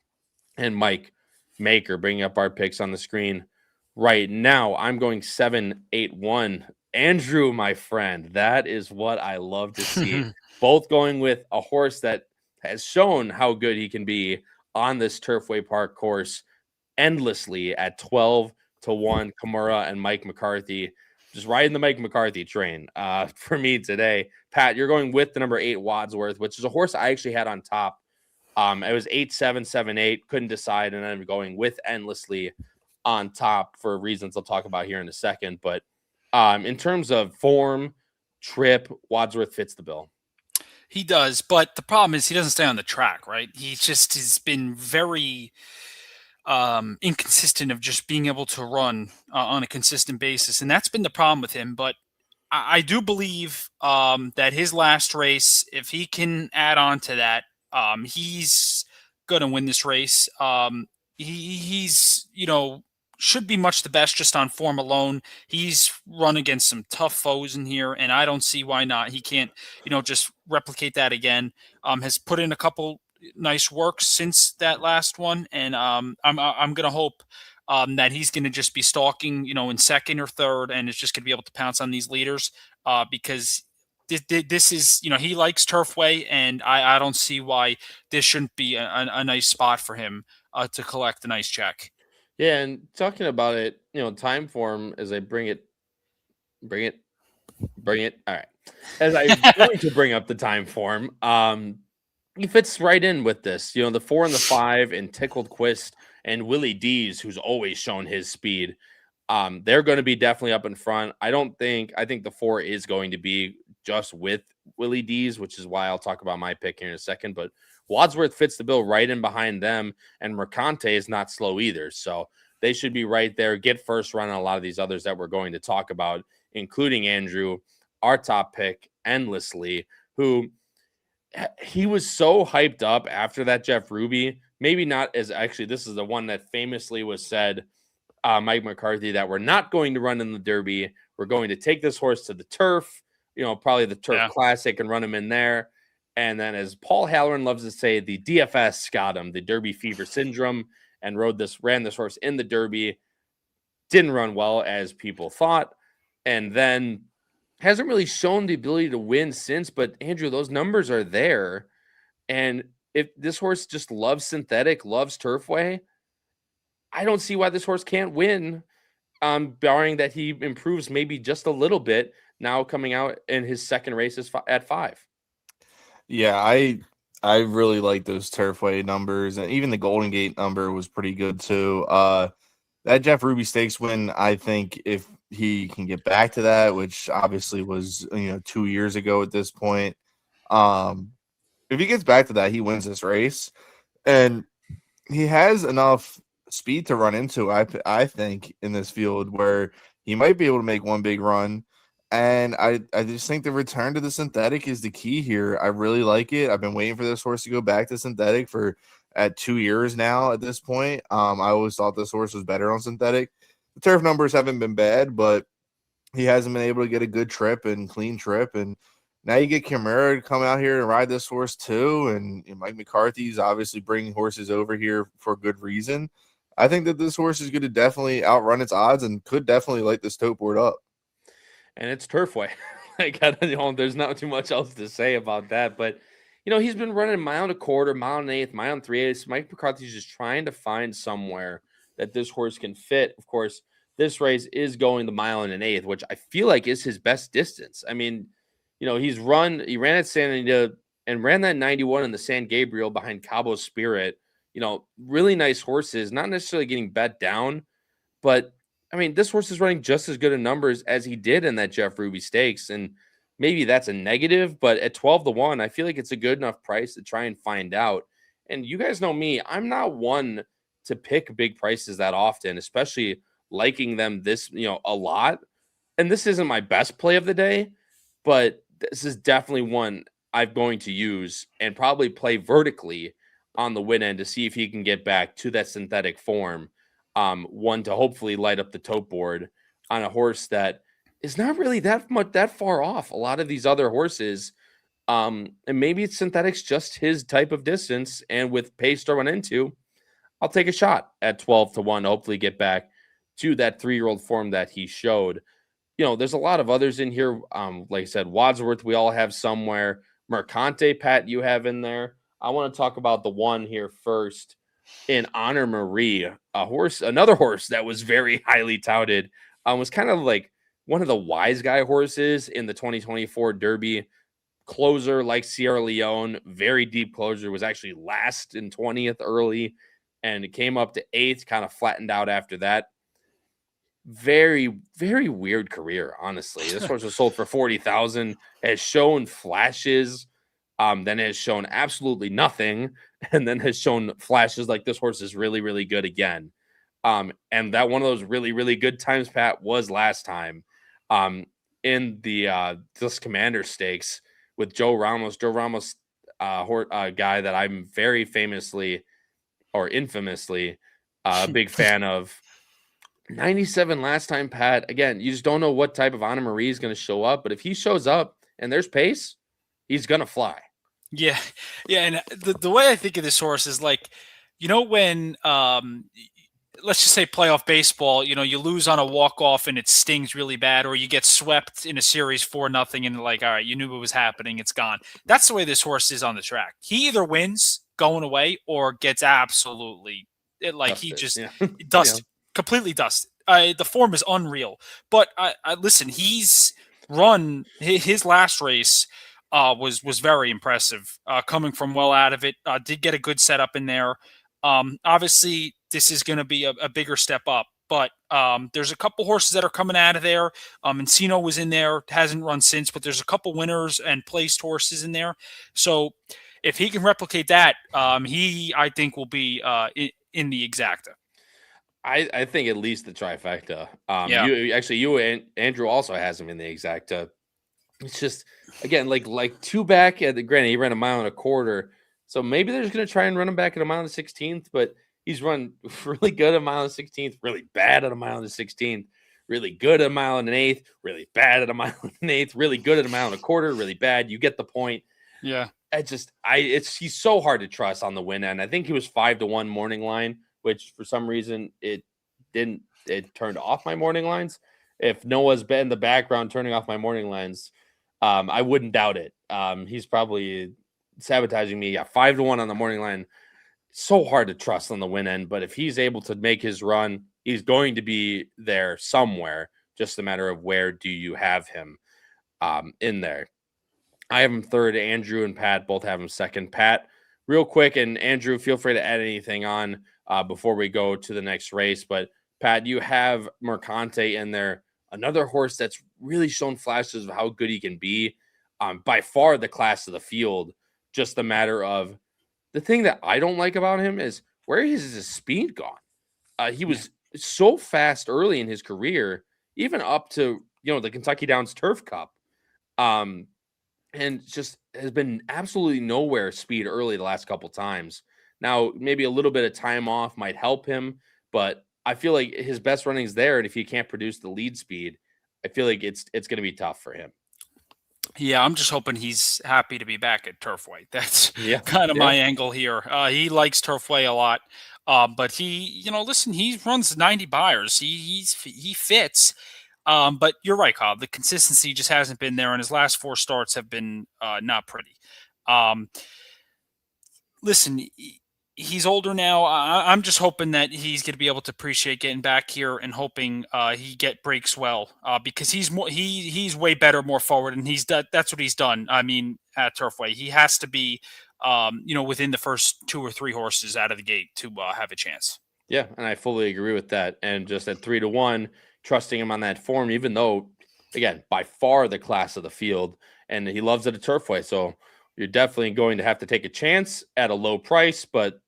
Speaker 1: and Mike Maker. Bringing up our picks on the screen right now. I'm going 7-8-1. Andrew, my friend, that is what I love to see. Both going with a horse that has shown how good he can be on this Turfway Park course endlessly at 12-1. Kimura and Mike McCarthy, just riding the Mike McCarthy train for me today. Pat, you're going with the number 8 Wadsworth, which is a horse I actually had on top. It was 8-7, 7-8, couldn't decide, and I'm going with endlessly on top for reasons I'll talk about here in a second. But in terms of form, trip, Wadsworth fits the bill.
Speaker 2: He does, but the problem is he doesn't stay on the track, right? He's been very inconsistent of just being able to run on a consistent basis, and that's been the problem with him. But I do believe that his last race, if he can add on to that, he's going to win this race. He's should be much the best just on form alone. He's run against some tough foes in here, and I don't see why not. He can't, just replicate that again. Has put in a couple nice works since that last one, and I'm going to hope that he's going to just be stalking, in second or third, and is just going to be able to pounce on these leaders because this is, he likes Turfway, and I don't see why this shouldn't be a nice spot for him to collect a nice check.
Speaker 1: Yeah, and talking about it, time form as I bring it. All right. As I'm going to bring up the time form, he fits right in with this. The 4 and the 5 and Tickled Quist and Willie D's, who's always shown his speed. They're going to be definitely up in front. I think the 4 is going to be just with Willie D's, which is why I'll talk about my pick here in a second. But Wadsworth fits the bill right in behind them, and Mercante is not slow either. So they should be right there, get first run on a lot of these others that we're going to talk about, including Andrew, our top pick, Endlessly, who he was so hyped up after that Jeff Ruby. Maybe not as actually, this is the one that famously was said, Mike McCarthy, that we're not going to run in the Derby. We're going to take this horse to the turf, probably the Turf Classic, and run him in there. And then, as Paul Halloran loves to say, the DFS got him, the Derby Fever Syndrome, and ran this horse in the Derby. Didn't run well as people thought, and then hasn't really shown the ability to win since. But Andrew, those numbers are there, and if this horse just loves synthetic, loves Turfway, I don't see why this horse can't win, barring that he improves maybe just a little bit now coming out in his second race at 5.
Speaker 3: Yeah, I really like those Turfway numbers, and even the Golden Gate number was pretty good too. That Jeff Ruby Stakes win, I think if he can get back to that, which obviously was 2 years ago at this point, it if he gets back to that, he wins this race. And he has enough speed to run into, I think, in this field where he might be able to make one big run. And I just think the return to the synthetic is the key here. I really like it. I've been waiting for this horse to go back to synthetic for 2 years now at this point. I always thought this horse was better on synthetic. The turf numbers haven't been bad, but he hasn't been able to get a good trip and clean trip. And now you get Kimura to come out here and ride this horse too. And Mike McCarthy's obviously bringing horses over here for good reason. I think that this horse is going to definitely outrun its odds and could definitely light this tote board up.
Speaker 1: And it's Turfway. Like, I don't know, there's not too much else to say about that. But, he's been running mile and a quarter, mile and an eighth, mile and 3/8. Mike McCarthy's just trying to find somewhere that this horse can fit. Of course, this race is going the mile and an eighth, which I feel like is his best distance. I mean, he ran at San Anita and ran that 91 in the San Gabriel behind Cabo Spirit. Really nice horses, not necessarily getting bet down, but I mean, this horse is running just as good in numbers as he did in that Jeff Ruby Stakes. And maybe that's a negative, but at 12-1, I feel like it's a good enough price to try and find out. And you guys know me, I'm not one to pick big prices that often, especially liking them this, a lot. And this isn't my best play of the day, but this is definitely one I'm going to use and probably play vertically on the win end to see if he can get back to that synthetic form. One to hopefully light up the tote board on a horse that is not really that far off a lot of these other horses. And maybe it's synthetics just his type of distance. And with pace to run into, I'll take a shot at 12-1, hopefully get back to that 3-year-old form that he showed. There's a lot of others in here. Like I said, Wadsworth, we all have somewhere. Mercante, Pat, you have in there. I want to talk about the one here first in Honor Marie, another horse that was very highly touted. Was kind of like one of the wise guy horses in the 2024 Derby. Closer like Sierra Leone, very deep closer, was actually last in 20th early, and it came up to 8th, kind of flattened out after that. Very, very weird career, honestly. This horse was sold for $40,000, has shown flashes, then has shown absolutely nothing, and then has shown flashes like this horse is really, really good again. And that one of those really, really good times, Pat, was last time in the this Commander Stakes with Joe Ramos. Joe Ramos, guy that I'm very famously or infamously a big fan of. 97 last time, Pat. Again, you just don't know what type of Honor Marie is going to show up, but if he shows up and there's pace, he's going to fly.
Speaker 2: Yeah. And the way I think of this horse is like, when let's just say playoff baseball, you lose on a walk-off and it stings really bad, or you get swept in a series 4-0 and like, all right, you knew what was happening, it's gone. That's the way this horse is on the track. He either wins going away or gets absolutely dusted. He just dusted. Completely dusted. The form is unreal. But listen, he's run his last race was very impressive. Coming from well out of it, did get a good setup in there. Obviously, this is going to be a bigger step up. But there's a couple horses that are coming out of there. Encino was in there, hasn't run since, but there's a couple winners and placed horses in there. So if he can replicate that, I think, will be in the exacta.
Speaker 1: I think at least the trifecta.
Speaker 2: Yeah.
Speaker 1: You and Andrew also has him in the exacta. It's just, again, like two back at the granted, he ran a mile and a quarter. So maybe they're just going to try and run him back at a mile and 16th, but he's run really good at a mile and 16th, really bad at a mile and 16th, really good at a mile and an eighth, really bad at a mile and an eighth, really good at a mile and a quarter, really bad. You get the point.
Speaker 2: Yeah.
Speaker 1: He's so hard to trust on the win end. I think he was 5-1 morning line, which for some reason it turned off my morning lines. If Noah's been in the background turning off my morning lines, I wouldn't doubt it. He's probably sabotaging me. Yeah, 5-1 on the morning line. So hard to trust on the win end, but if he's able to make his run, he's going to be there somewhere. Just a matter of where do you have him in there. I have him third. Andrew and Pat both have him second. Pat, real quick, and Andrew, feel free to add anything on before we go to the next race. But Pat, you have Mercante in there, another horse that's really shown flashes of how good he can be. By far the class of the field, just a matter of the thing that I don't like about him is where is his speed gone? He was so fast early in his career, even up to, the Kentucky Downs Turf Cup. And just has been absolutely nowhere speed early the last couple times. Now, maybe a little bit of time off might help him, but I feel like his best running is there. And if he can't produce the lead speed, I feel like it's going to be tough for him.
Speaker 2: Yeah, I'm just hoping he's happy to be back at Turfway. That's kind of
Speaker 1: Yeah.
Speaker 2: my angle here. He likes Turfway a lot, but he, listen, he runs 90 buyers. He fits. But you're right, Kyle. The consistency just hasn't been there, and his last 4 starts have been not pretty. Listen, he's older now. I'm just hoping that he's going to be able to appreciate getting back here and hoping he breaks well because he's way better, more forward, and that's what he's done. I mean, at Turfway, he has to be within the first 2 or 3 horses out of the gate to have a chance.
Speaker 1: Yeah, and I fully agree with that. And just at 3-1, trusting him on that form, even though, again, by far the class of the field, and he loves it at Turfway. So you're definitely going to have to take a chance at a low price, but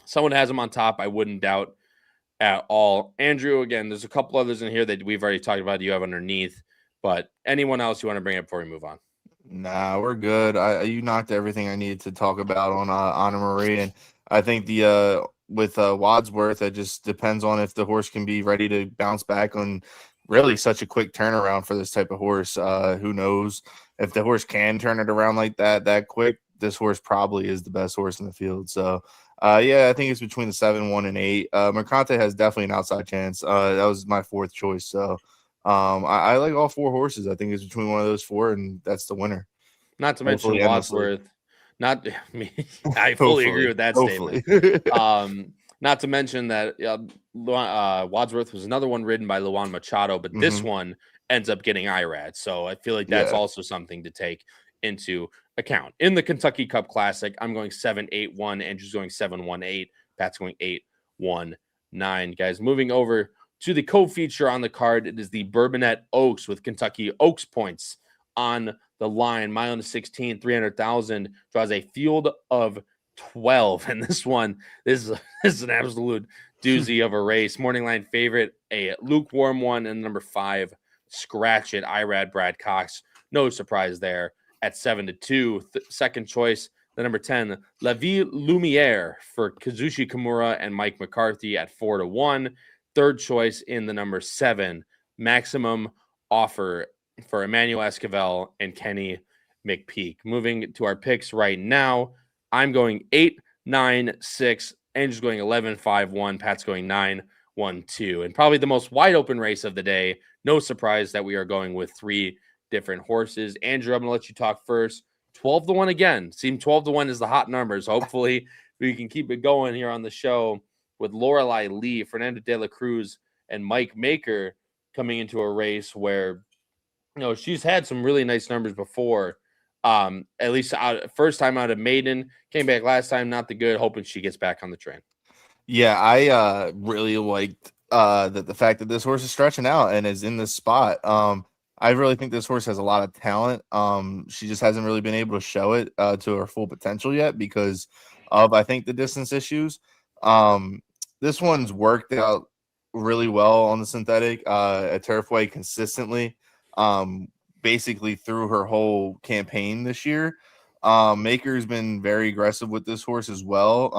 Speaker 1: someone has him on top, I wouldn't doubt at all. Andrew, again, there's a couple others in here that we've already talked about you have underneath, but anyone else you want to bring up before we move on?
Speaker 3: Nah, we're good. You knocked everything I needed to talk about on Anna Marie, and I think with Wadsworth, it just depends on if the horse can be ready to bounce back on really such a quick turnaround for this type of horse. Who knows if the horse can turn it around like that quick? This horse probably is the best horse in the field. So, I think it's between the 7, 1, and 8. Mercante has definitely an outside chance. That was my 4th choice. So, I like all 4 horses. I think it's between one of those 4, and that's the winner.
Speaker 1: Not to mention Wadsworth. I fully agree with that statement. Not to mention that Wadsworth was another one ridden by Luan Machado, but this one ends up getting IRAD. So I feel like that's also something to take into account. In the Kentucky Cup Classic, I'm going 7-8-1. Andrew's going 7-1-8. Pat's going 8-1-9. Guys, moving over to the co-feature on the card, it is the Bourbonette Oaks with Kentucky Oaks points on the line. Mile and 16, 300,000, draws a field of 12. And this is an absolute doozy of a race. Morning line favorite, a lukewarm one, and number 5, Scratch It, Irad Brad Cox. No surprise there at 7-2. Second choice, the number 10, La Vie Lumiere for Kazushi Kimura and Mike McCarthy at 4-1. Third choice in the number 7, Maximum Offer for Emmanuel Esquivel and Kenny McPeak. Moving to our picks right now, I'm going 8-9-6. Andrew's going 11-5-1. Pat's going 9-1-2. And probably the most wide open race of the day. No surprise that we are going with 3 different horses. Andrew, I'm going to let you talk first. 12-1 again. Seems 12-1 is the hot numbers. Hopefully we can keep it going here on the show with Lorelei Lee, Fernando de la Cruz, and Mike Maker coming into a race where she's had some really nice numbers before. At least first time out of maiden, came back last time, not the good, hoping she gets back on the train.
Speaker 3: Yeah, I really liked the fact that this horse is stretching out and is in this spot. I really think this horse has a lot of talent. She just hasn't really been able to show it to her full potential yet because of, I think, the distance issues. This one's worked out really well on the synthetic at Turfway consistently. Basically through her whole campaign this year. Maker's been very aggressive with this horse as well.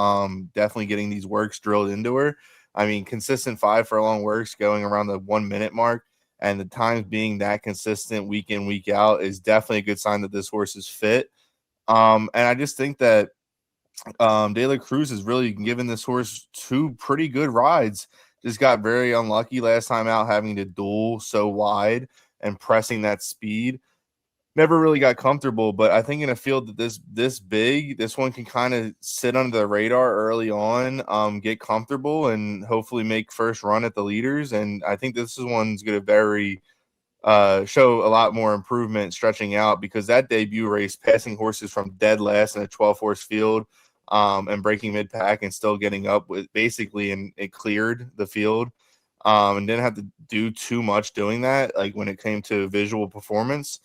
Speaker 3: Definitely getting these works drilled into her. I mean, consistent 5 furlong works going around the 1 minute mark, and the times being that consistent week in, week out is definitely a good sign that this horse is fit. And I just think that De La Cruz has really given this horse 2 pretty good rides. Just got very unlucky last time out having to duel so wide and pressing that speed. Never really got comfortable, but I think in a field that this big, this one can kind of sit under the radar early on, get comfortable, and hopefully make first run at the leaders. And I think this one's going to show a lot more improvement stretching out, because that debut race, passing horses from dead last in a 12-horse field and breaking mid-pack and still getting up with basically, and it cleared the field. And didn't have to do too much doing that, like when it came to visual performance.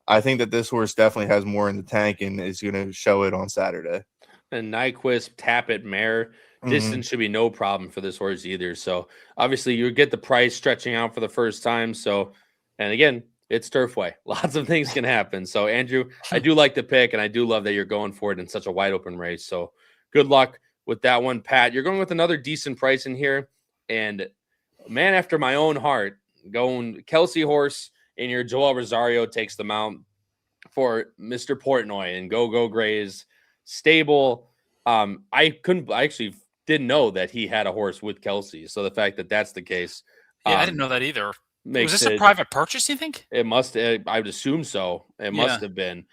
Speaker 3: I think that this horse definitely has more in the tank and is going to show it on Saturday.
Speaker 1: And Nyquist, Tappet, Mare, distance should be no problem for this horse either. So obviously you get the price stretching out for the first time. So, and again, it's Turfway. Lots of things can happen. So Andrew, I do like the pick, and I do love that you're going for it in such a wide open race. So good luck with that one, Pat. You're going with another decent price in here, and man after my own heart, going Kelsey horse in your Joel Rosario takes the mount for Mr. Portnoy and Go Gray's stable. I actually didn't know that he had a horse with Kelsey. So the fact that that's the case.
Speaker 2: Yeah, I didn't know that either.
Speaker 1: Was
Speaker 2: this a private purchase, you think?
Speaker 1: It must. I would assume so. It must have been.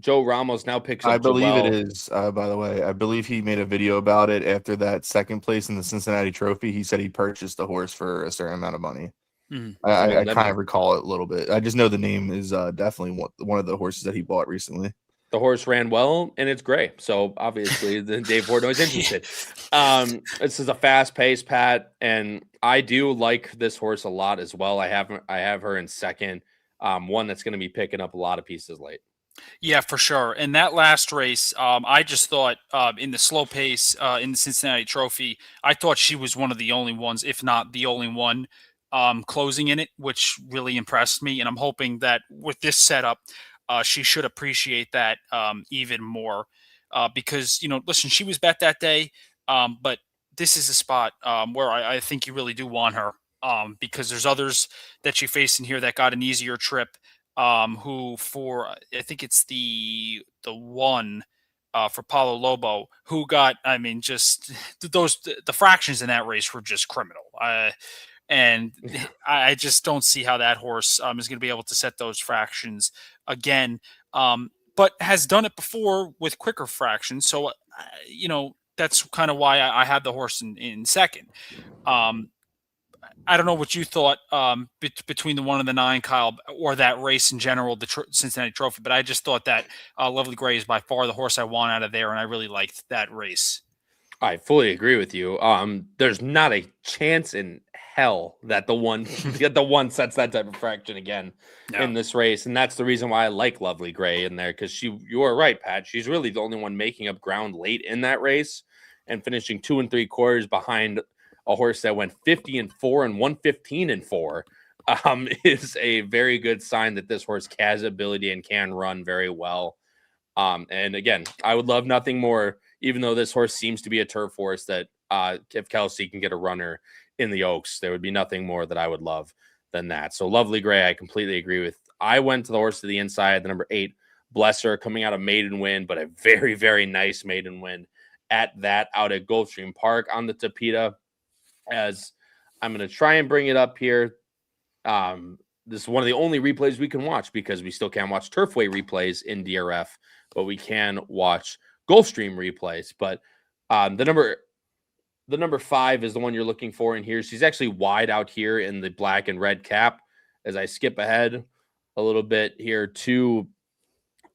Speaker 1: Joe Ramos now picks up.
Speaker 3: I believe it is, by the way. I believe he made a video about it after that second place in the Cincinnati Trophy. He said he purchased the horse for a certain amount of money. I kind of recall it a little bit. I just know the name is definitely one of the horses that he bought recently.
Speaker 1: The horse ran well, and it's gray. So obviously, the Dave Portnoy's interested. This is a fast pace, Pat, and I do like this horse a lot as well. I have her in second. One that's going to be picking up a lot of pieces late.
Speaker 2: Yeah, for sure. And that last race, I just thought in the slow pace in the Cincinnati Trophy, I thought she was one of the only ones, if not the only one, closing in it, which really impressed me. And I'm hoping that with this setup, she should appreciate that even more because, listen, she was bet that day, but this is a spot where I think you really do want her because there's others that she faced in here that got an easier trip. Who for I think it's the one for Paulo Lobo who got just the fractions in that race were just criminal. And I just don't see how that horse is going to be able to set those fractions again. But has done it before with quicker fractions, so that's kind of why I had the horse in second. I don't know what you thought between the 1 and the 9, Kyle, or that race in general, the Cincinnati Trophy. But I just thought that Lovely Gray is by far the horse I want out of there, and I really liked that race.
Speaker 1: I fully agree with you. There's not a chance in hell that the one sets that type of fraction again in this race, and that's the reason why I like Lovely Gray in there because you are right, Pat. She's really the only one making up ground late in that race and finishing 2 3/4 behind a horse that went 50-4 and 115-4 is a very good sign that this horse has ability and can run very well. And again, I would love nothing more, even though this horse seems to be a turf horse, that if Kelsey can get a runner in the Oaks, there would be nothing more that I would love than that. So Lovely Gray, I completely agree with. I went to the horse to the inside, the number 8, Bless Her, coming out of maiden win, but a very, very nice maiden win at that out at Gulfstream Park on the Tapeta. As I'm going to try and bring it up here. This is one of the only replays we can watch because we still can't watch Turfway replays in DRF, but we can watch Gulfstream replays. But the number 5 is the one you're looking for in here. She's actually wide out here in the black and red cap. As I skip ahead a little bit here to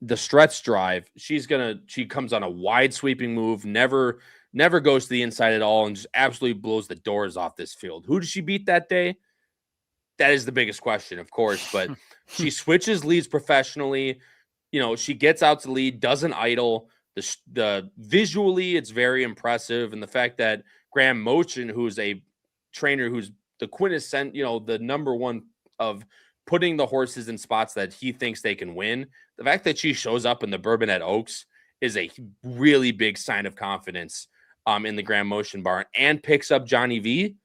Speaker 1: the stretch drive, she comes on a wide sweeping move, never goes to the inside at all, and just absolutely blows the doors off this field. Who did she beat that day? That is the biggest question, of course, but she switches leads professionally. She gets out to lead, doesn't idle. The visually, it's very impressive. And the fact that Graham Motion, who's a trainer, who's the quintessential, the number one of putting the horses in spots that he thinks they can win, the fact that she shows up in the Bourbonette Oaks is a really big sign of confidence in the Graham Motion barn, and picks up Johnny V.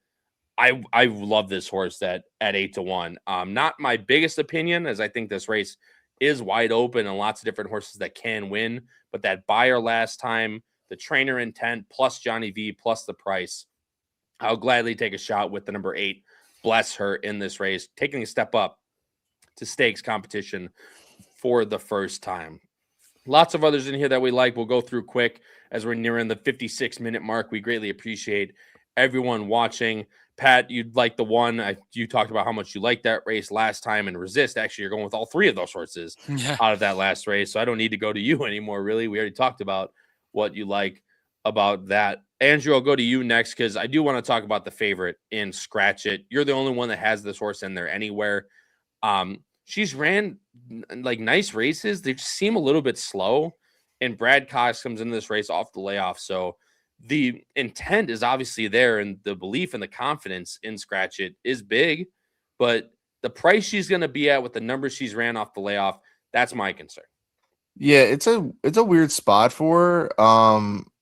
Speaker 1: I love this horse at 8-1. Not my biggest opinion, as I think this race is wide open and lots of different horses that can win. But that buyer last time, the trainer intent plus Johnny V plus the price, I'll gladly take a shot with the number 8, Bless Her, in this race, taking a step up to stakes competition for the first time. Lots of others in here that we like. We'll go through quick as we're nearing the 56-minute mark. We greatly appreciate everyone watching. Pat, you'd like the one. You talked about how much you liked that race last time, and Resist. Actually, you're going with all 3 of those horses out of that last race, so I don't need to go to you anymore, really. We already talked about what you like about that. Andrew, I'll go to you next because I do want to talk about the favorite in Scratch It. You're the only one that has this horse in there anywhere. she's ran like nice races. They just seem a little bit slow. And Brad Cox comes into this race off the layoff. So the intent is obviously there, and the belief and the confidence in Scratch It is big. But the price she's going to be at with the numbers she's ran off the layoff, that's my concern.
Speaker 3: Yeah, it's a weird spot for her.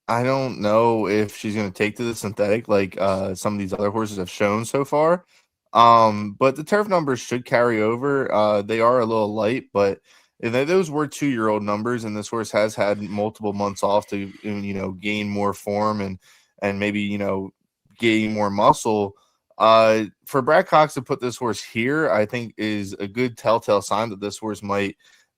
Speaker 3: I don't know if she's going to take to the synthetic like some of these other horses have shown so far. But the turf numbers should carry over. They are a little light, but those were 2-year-old numbers, and this horse has had multiple months off to gain more form and maybe gain more muscle. For Brad Cox to put this horse here, I think is a good telltale sign that this horse might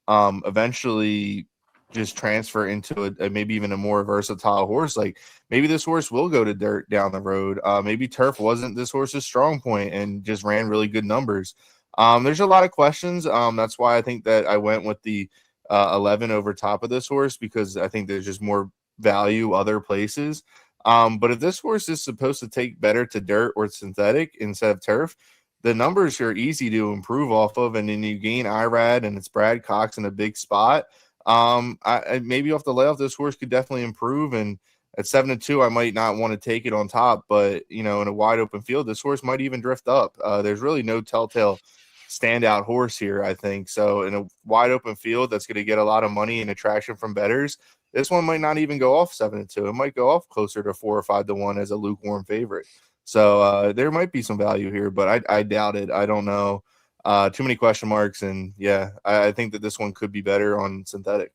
Speaker 3: eventually just transfer into a maybe even a more versatile horse. Like maybe this horse will go to dirt down the road. Maybe turf wasn't this horse's strong point and just ran really good numbers. There's a lot of questions. That's why I think that I went with the 11 over top of this horse, because I think there's just more value other places. But if this horse is supposed to take better to dirt or synthetic instead of turf, the numbers are easy to improve off of, and then you gain IRAD, and it's Brad Cox in a big spot. I maybe off the layoff, this horse could definitely improve, and at 7-2, I might not want to take it on top, but in a wide open field, this horse might even drift up. There's really no telltale standout horse here, I think. So in a wide open field that's going to get a lot of money and attraction from bettors, this one might not even go off 7-2. It might go off closer to 4 or 5-1 as a lukewarm favorite. So there might be some value here, but I doubt it. I don't know. Too many question marks, and yeah, I think that this one could be better on synthetic.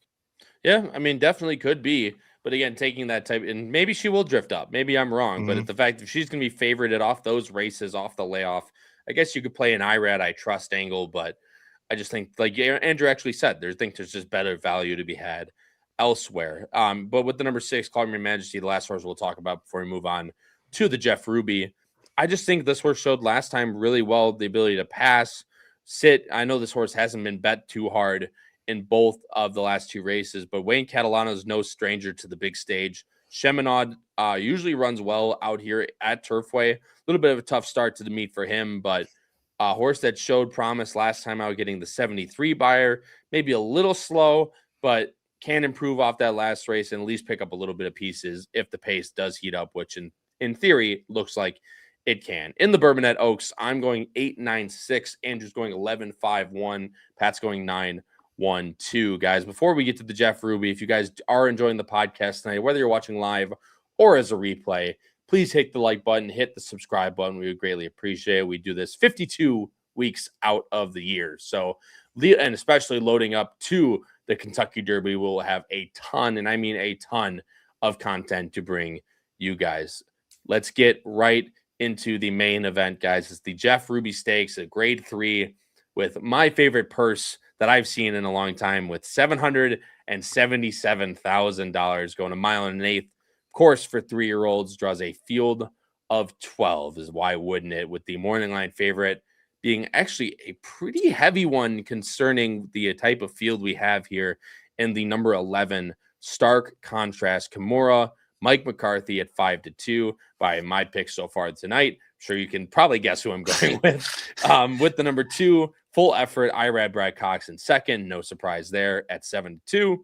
Speaker 1: Yeah, I mean, definitely could be. But again, taking that type, and maybe she will drift up. Maybe I'm wrong, but the fact that she's going to be favorited off those races, off the layoff, I guess you could play an IRAD I trust angle, but I just think, like Andrew actually said, there's just better value to be had elsewhere. But with the number 6, Call Me Your Majesty, the last horse we'll talk about before we move on to the Jeff Ruby, I just think this horse showed last time really well the ability to pass, sit. I know this horse hasn't been bet too hard in both of the last 2 races, but Wayne Catalano is no stranger to the big stage. Cheminade usually runs well out here at Turfway. A little bit of a tough start to the meet for him, but a horse that showed promise last time out, getting the 73 buyer, maybe a little slow, but can improve off that last race and at least pick up a little bit of pieces if the pace does heat up, which in theory looks like it can. In the Bourbonette Oaks, I'm going 8-9-6. Andrew's going 11-5-1. Pat's going 9-1-2. Guys, before we get to the Jeff Ruby, if you guys are enjoying the podcast tonight, whether you're watching live or as a replay, please hit the like button, hit the subscribe button. We would greatly appreciate it. We do this 52 weeks out of the year. So, and especially loading up to the Kentucky Derby, we'll have a ton, and I mean a ton, of content to bring you guys. Let's get right into the main event, guys. It's the Jeff Ruby Stakes, a grade 3 with my favorite purse that I've seen in a long time, with $777,000 going a mile and an eighth. Of course, for 3-year-olds, draws a field of 12. Is why wouldn't it? With the morning line favorite being actually a pretty heavy one concerning the type of field we have here in the number 11 Stark Contrast Kimura. Mike McCarthy at 5-2 by my pick so far tonight. I'm sure you can probably guess who I'm going with. With the number 2, Full Effort, Irad Brad Cox in second. No surprise there at 7-2.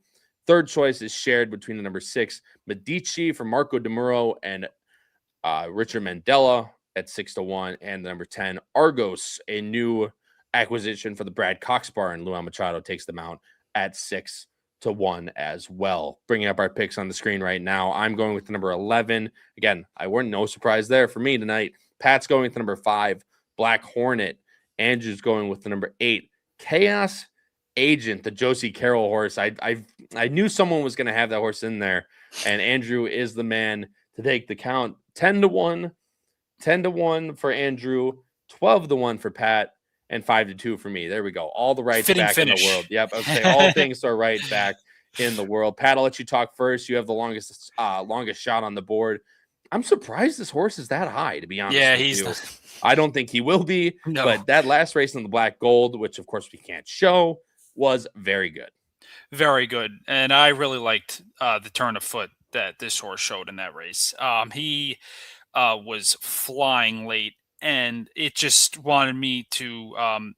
Speaker 1: Third choice is shared between the number 6, Medici for Marco DeMuro and Richard Mandela at 6-1. And the number 10, Argos, a new acquisition for the Brad Cox barn. Luan Machado takes them out at 6-1 as well. Bringing up our picks on the screen right now. I'm going with the number 11. Again, I weren't no surprise there for me tonight. Pat's going with the number 5, Black Hornet. Andrew's going with the number 8, Chaos Agent, the Josie Carroll horse. I knew someone was going to have that horse in there, and Andrew is the man to take the count. 10-1 for Andrew, 12-1 for Pat, and 5-2 for me. There we go. All the rights back in the world. Yep. Okay. All things are right back in the world. Pat, I'll let you talk first. You have the longest shot on the board. I'm surprised this horse is that high, to be honest.
Speaker 2: Yeah,
Speaker 1: with
Speaker 2: he's
Speaker 1: you.
Speaker 2: not.
Speaker 1: I don't think he will be.
Speaker 2: No.
Speaker 1: But that last race in the Black Gold, which of course we can't show, was very good.
Speaker 2: Very good. And I really liked the turn of foot that this horse showed in that race. He was flying late, and it just wanted me to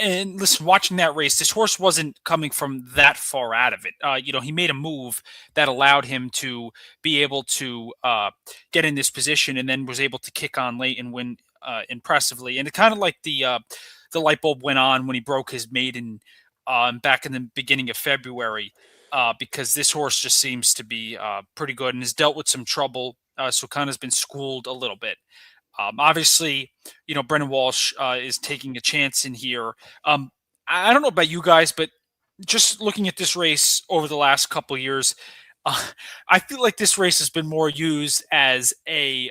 Speaker 2: And listen, watching that race, this horse wasn't coming from that far out of it. He made a move that allowed him to be able to get in this position, and then was able to kick on late and win impressively. And it kind of like the light bulb went on when he broke his maiden back in the beginning of February, because this horse just seems to be pretty good and has dealt with some trouble. So kind of has been schooled a little bit. Obviously, Brendan Walsh is taking a chance in here. I don't know about you guys, but just looking at this race over the last couple of years, I feel like this race has been more used as a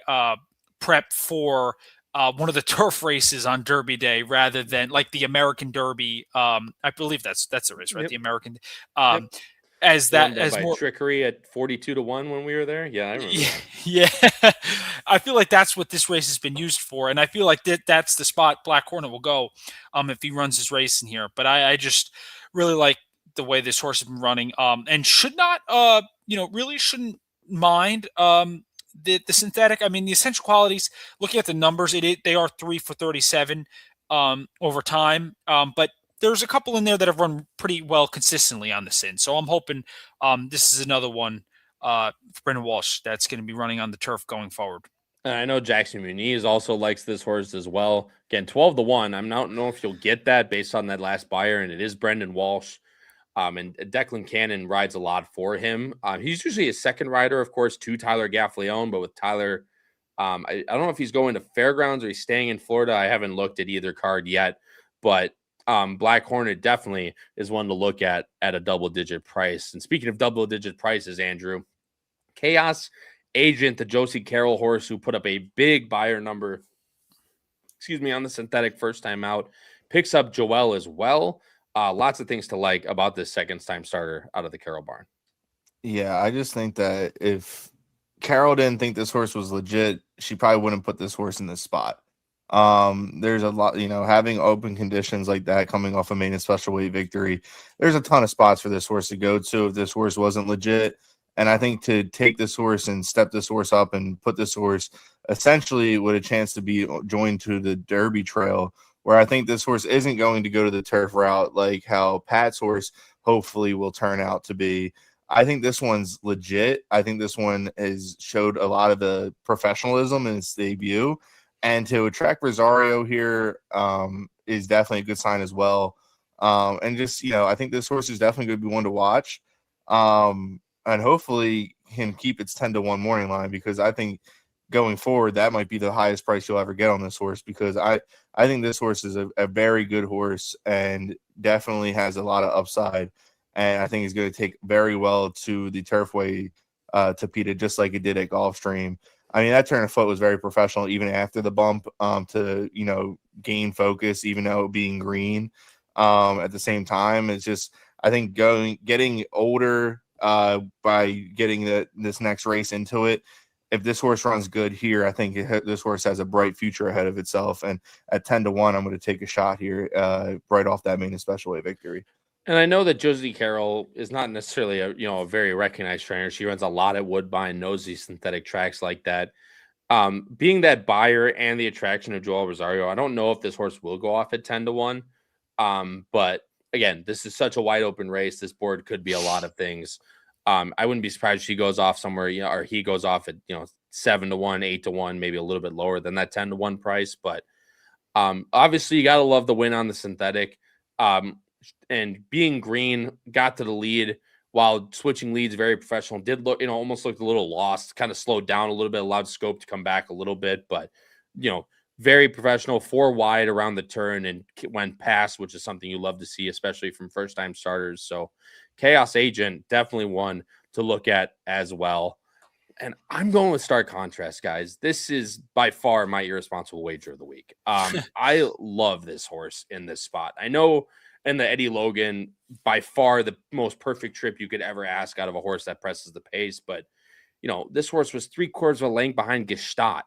Speaker 2: prep for one of the turf races on Derby Day rather than like the American Derby. I believe that's the race, right?
Speaker 1: Yep.
Speaker 2: The American.
Speaker 1: Yep.
Speaker 2: As
Speaker 1: The one
Speaker 2: that
Speaker 1: done
Speaker 2: as
Speaker 1: by
Speaker 2: more
Speaker 1: Trickery at 42-1 when we were there. Yeah, I remember.
Speaker 2: Yeah, I feel like that's what this race has been used for, and I feel like that's the spot Black Hornet will go if he runs his race in here. But I just really like the way this horse has been running, and should not really shouldn't mind the synthetic. I mean, the essential qualities. Looking at the numbers, they are 3 for 37 over time, but there's a couple in there that have run pretty well consistently on the Sin. So I'm hoping this is another one for Brendan Walsh that's going to be running on the turf going forward.
Speaker 1: And I know Jackson Muniz also likes this horse as well. Again, 12-1. I'm not know if you'll get that based on that last buyer, and it is Brendan Walsh. And Declan Cannon rides a lot for him. He's usually a second rider, of course, to Tyler Gaffleone, but with Tyler, I don't know if he's going to Fairgrounds or he's staying in Florida. I haven't looked at either card yet, but Black Hornet definitely is one to look at a double-digit price. And speaking of double-digit prices, Andrew, Chaos Agent, the Josie Carroll horse who put up a big buyer number, on the synthetic first time out, picks up Joel as well. Lots of things to like about this second-time starter out of the Carroll barn.
Speaker 3: Yeah, I just think that if Carroll didn't think this horse was legit, she probably wouldn't put this horse in this spot. There's a lot, having open conditions like that coming off a maiden special weight victory, there's a ton of spots for this horse to go to if this horse wasn't legit. And I think to take this horse and step this horse up and put this horse essentially with a chance to be joined to the Derby trail, where I think this horse isn't going to go to the turf route like how Pat's horse hopefully will turn out to be. I think this one's legit. I think this one has showed a lot of the professionalism in its debut. And to attract Rosario here is definitely a good sign as well. And just, I think this horse is definitely going to be one to watch. And hopefully can keep its 10-1 morning line, because I think going forward, that might be the highest price you'll ever get on this horse, because I think this horse is a very good horse and definitely has a lot of upside. And I think he's going to take very well to the Turfway to PETA, just like it did at Gulfstream. I mean, that turn of foot was very professional, even after the bump, to gain focus, even though being green. At the same time, it's just, I think getting older by getting this next race into it. If this horse runs good here, I think this horse has a bright future ahead of itself. And at 10-1, I'm going to take a shot here right off that main special weight victory.
Speaker 1: And I know that Josie Carroll is not necessarily a very recognized trainer. She runs a lot at Woodbine, knows these synthetic tracks like that. Being that buyer and the attraction of Joel Rosario, I don't know if this horse will go off at 10-1. But again, this is such a wide open race. This board could be a lot of things. I wouldn't be surprised if she goes off somewhere, or he goes off at 7-1, 8-1, maybe a little bit lower than that 10-1 price. But obviously, you gotta love the win on the synthetic. And being green, got to the lead while switching leads, very professional. Did look, almost looked a little lost, kind of slowed down a little bit, allowed Scope to come back a little bit, but very professional, 4 wide around the turn and went past, which is something you love to see, especially from first-time starters. So Chaos Agent, definitely one to look at as well. And I'm going with Stark Contrast, guys. This is by far my irresponsible wager of the week. I love this horse in this spot. I know in the Eddie Logan, by far the most perfect trip you could ever ask out of a horse that presses the pace. But, this horse was 3/4 of a length behind Gstaad.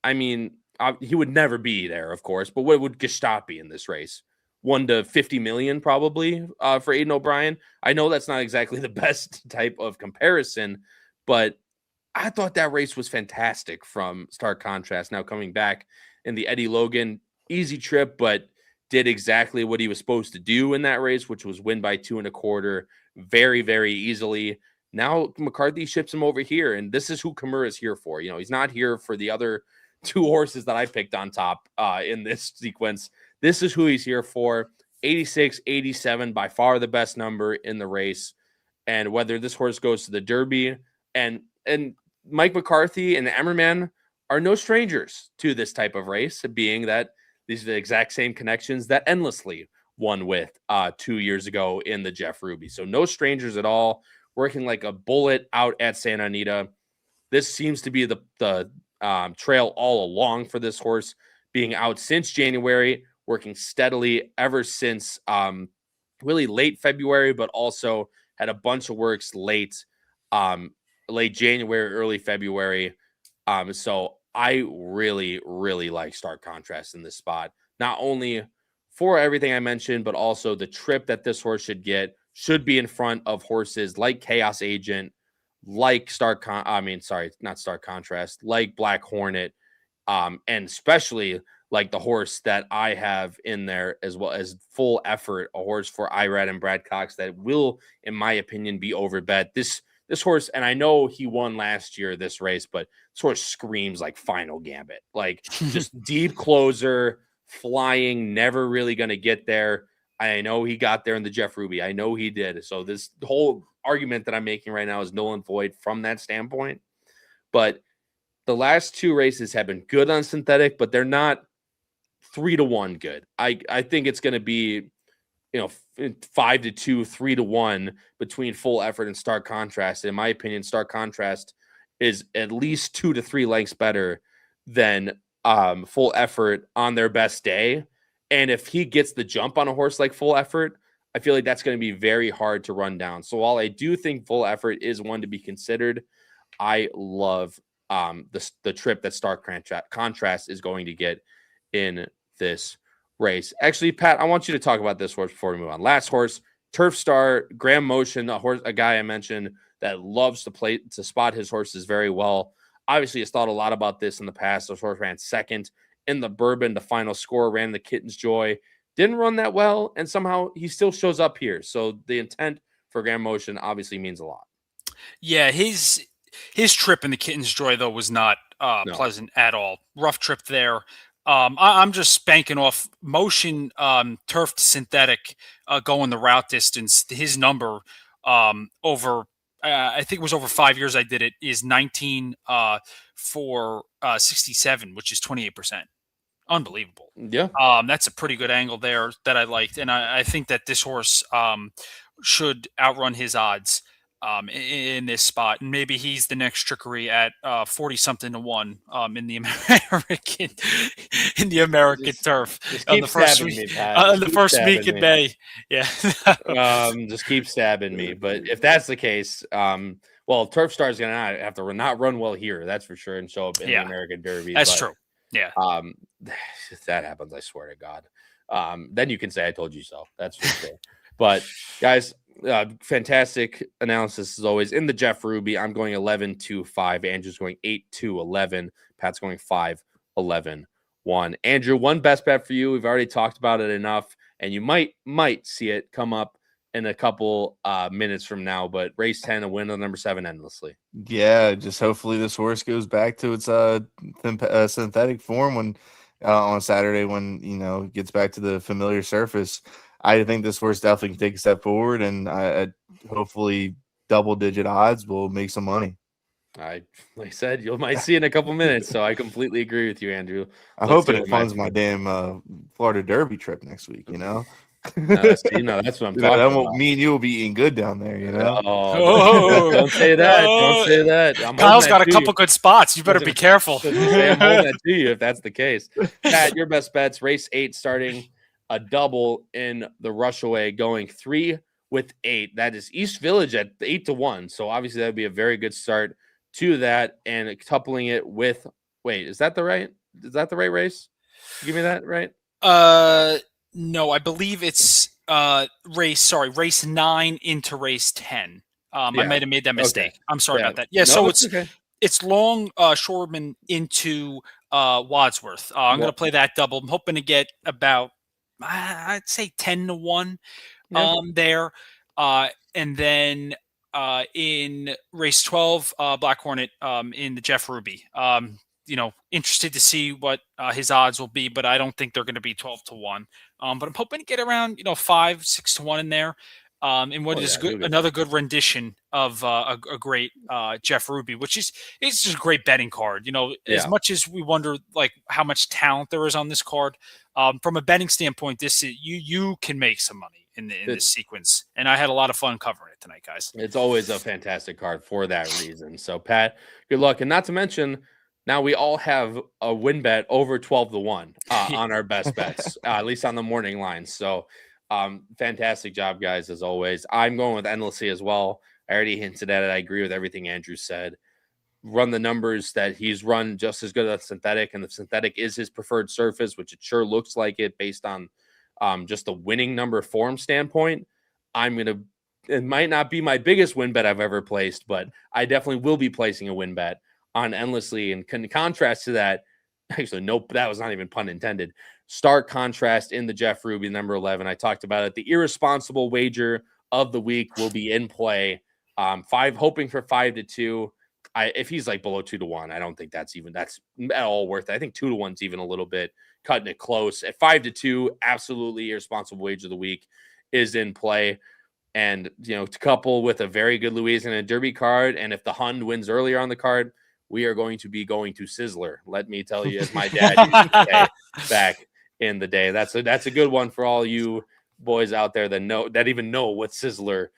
Speaker 1: I mean, he would never be there, of course, but what would Gstaad be in this race? 1 to 50 million probably for Aidan O'Brien. I know that's not exactly the best type of comparison, but I thought that race was fantastic from Stark Contrast. Now coming back in the Eddie Logan, easy trip, but did exactly what he was supposed to do in that race, which was win by 2 1/4 very, very easily. Now McCarthy ships him over here, and this is who Kimura is here for. He's not here for the other 2 horses that I picked on top in this sequence. This is who he's here for. 86, 87, by far the best number in the race. And whether this horse goes to the Derby, and Mike McCarthy and Emmerman are no strangers to this type of race, being that these are the exact same connections that Endlessly won with 2 years ago in the Jeff Ruby. So no strangers at all, working like a bullet out at Santa Anita. This seems to be the trail all along for this horse, being out since January, working steadily ever since really late February, but also had a bunch of works late January, early February. So I really, really like Stark Contrast in this spot, not only for everything I mentioned, but also the trip that this horse should get should be in front of horses like Chaos Agent, like not Stark Contrast, like Black Hornet, and especially like the horse that I have in there, as well as Full Effort, a horse for Irad and Brad Cox that will, in my opinion, be overbet. This horse, and I know he won last year this race, but this horse screams like Final Gambit, like just deep closer, flying, never really going to get there. I know he got there in the Jeff Ruby. I know he did. So this whole argument that I'm making right now is null and void from that standpoint. But the last 2 races have been good on synthetic, but they're not 3-1 good. I think it's going to be 5-2, 3-1 between Full Effort and Stark Contrast. In my opinion, Stark Contrast is at least 2 to 3 lengths better than Full Effort on their best day. And if he gets the jump on a horse like Full Effort, I feel like that's going to be very hard to run down. So while I do think Full Effort is one to be considered, I love the trip that Stark Contrast is going to get in this race. Actually, Pat, I want you to talk about this horse before we move on. Last horse, Turf Star, Graham Motion, a guy I mentioned that loves to spot his horses very well. Obviously, has thought a lot about this in the past. This horse ran second in the Bourbon. The final score ran the Kitten's Joy. Didn't run that well, and somehow he still shows up here. So the intent for Graham Motion obviously means a lot.
Speaker 2: Yeah, his trip in the Kitten's Joy, though, was not pleasant at all. Rough trip there. I'm just banking off Motion turfed synthetic going the route distance. His number over, I think it was over 5 years I did it, is 19 for 67, which is 28%. Unbelievable.
Speaker 1: Yeah.
Speaker 2: That's a pretty good angle there that I liked. And I think that this horse should outrun his odds in this spot. And maybe he's the next trickery at 40-something to 1 in the American turf on the first week in May. Yeah.
Speaker 1: Just keep stabbing me. But if that's the case, Turf Star is going to have to not run well here, that's for sure, and show up in the American Derby.
Speaker 2: That's true. Yeah.
Speaker 1: If that happens, I swear to God. Then you can say I told you so. That's for sure. But guys, fantastic analysis as always. In the Jeff Ruby, I'm going 11-5. Andrew's going 8-11. Pat's going 5-11-1. Andrew, one best bet for you. We've already talked about it enough, and you might see it come up in a couple minutes from now. But race 10, a win on number 7, Endlessly.
Speaker 3: Yeah, just hopefully this horse goes back to its synthetic form when on Saturday, when it gets back to the familiar surface. I think this horse definitely can take a step forward, and hopefully double-digit odds will make some money.
Speaker 1: Like I said, you might see in a couple minutes, so I completely agree with you, Andrew.
Speaker 3: I'm hoping it funds my damn Florida Derby trip next week,
Speaker 1: No, that's what I'm talking about.
Speaker 3: Me and you will be eating good down there,
Speaker 1: Don't say that. Don't say that.
Speaker 2: Kyle's got a couple good spots. You better be careful.
Speaker 1: I'm holding that to you if that's the case. Pat, your best bets, race 8 starting a double in the Rushaway, going 3 with 8. That is East Village at 8-1. So obviously that would be a very good start to that, and coupling it with is that the right race? Give me that right.
Speaker 2: No, I believe it's race 9 into race 10. I might have made that mistake. Okay. I'm sorry about that. Yeah, so it's Long Shoreman into Wadsworth. I'm going to play that double. I'm hoping to get about I'd say 10-1
Speaker 1: Yeah.
Speaker 2: there. And then in race 12, Black Hornet in the Jeff Ruby. Interested to see what his odds will be, but I don't think they're going to be 12-1. But I'm hoping to get around 5-6-1 in there. And what is another good rendition of a great Jeff Ruby, which is it's just a great betting card. As much as we wonder like how much talent there is on this card, from a betting standpoint, you can make some money in this sequence. And I had a lot of fun covering it tonight, guys.
Speaker 1: It's always a fantastic card for that reason. So Pat, good luck. And not to mention, now we all have a win bet over 12-1 on our best bets, at least on the morning lines. So fantastic job, guys, as always. I'm going with Endlessly as well. I already hinted at it. I agree with everything Andrew said. Run the numbers that he's run just as good as synthetic, and the synthetic is his preferred surface, which it sure looks like it based on just the winning number form standpoint. It might not be my biggest win bet I've ever placed, but I definitely will be placing a win bet on Endlessly. And in contrast to that, actually, nope, that was not even pun intended. Stark contrast in the Jeff Ruby, number 11. I talked about it. The irresponsible wager of the week will be in play. Hoping for 5-2. If he's like below 2-1, I don't think that's at all worth it. I think 2-1 is even a little bit cutting it close. At 5-2, absolutely irresponsible wager of the week is in play. And, to couple with a very good Louisiana Derby card, and if the Hund wins earlier on the card, we are going to be going to Sizzler. Let me tell you, as my dad used to say back in the day. That's a good one for all you boys out there that even know what Sizzler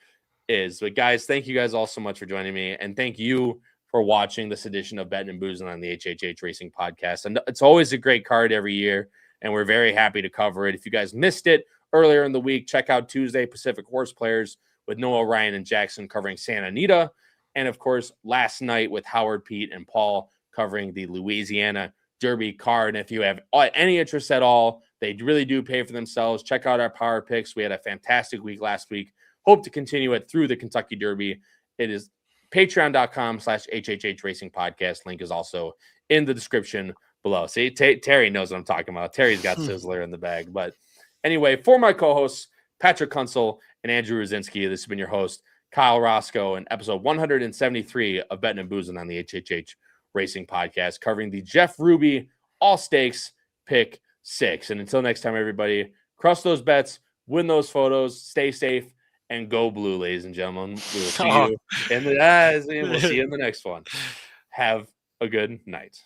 Speaker 1: is. But guys, thank you guys all so much for joining me, and thank you for watching this edition of Bettin N Boozin on the HHH Racing Podcast. And it's always a great card every year, and we're very happy to cover it. If you guys missed it earlier in the week, check out Tuesday Pacific Horseplayers with Noah, Ryan, and Jackson covering Santa Anita. And, of course, last night with Howard, Pete, and Paul covering the Louisiana Derby card. And if you have any interest at all, they really do pay for themselves. Check out our power picks. We had a fantastic week last week. Hope to continue it through the Kentucky Derby. It is patreon.com/HHH Racing Podcast. Link is also in the description below. See, Terry knows what I'm talking about. Terry's got Sizzler in the bag. But anyway, for my co-hosts, Patrick Kunsel and Andrew Rosinski, this has been your host, Kyle Roscoe, in episode 173 of Bettin N Boozin on the HHH Racing Podcast, covering the Jeff Ruby All Stakes Pick 6. And until next time, everybody, crush those bets, win those photos, stay safe, and go blue, ladies and gentlemen. We will see you in the next one. Have a good night.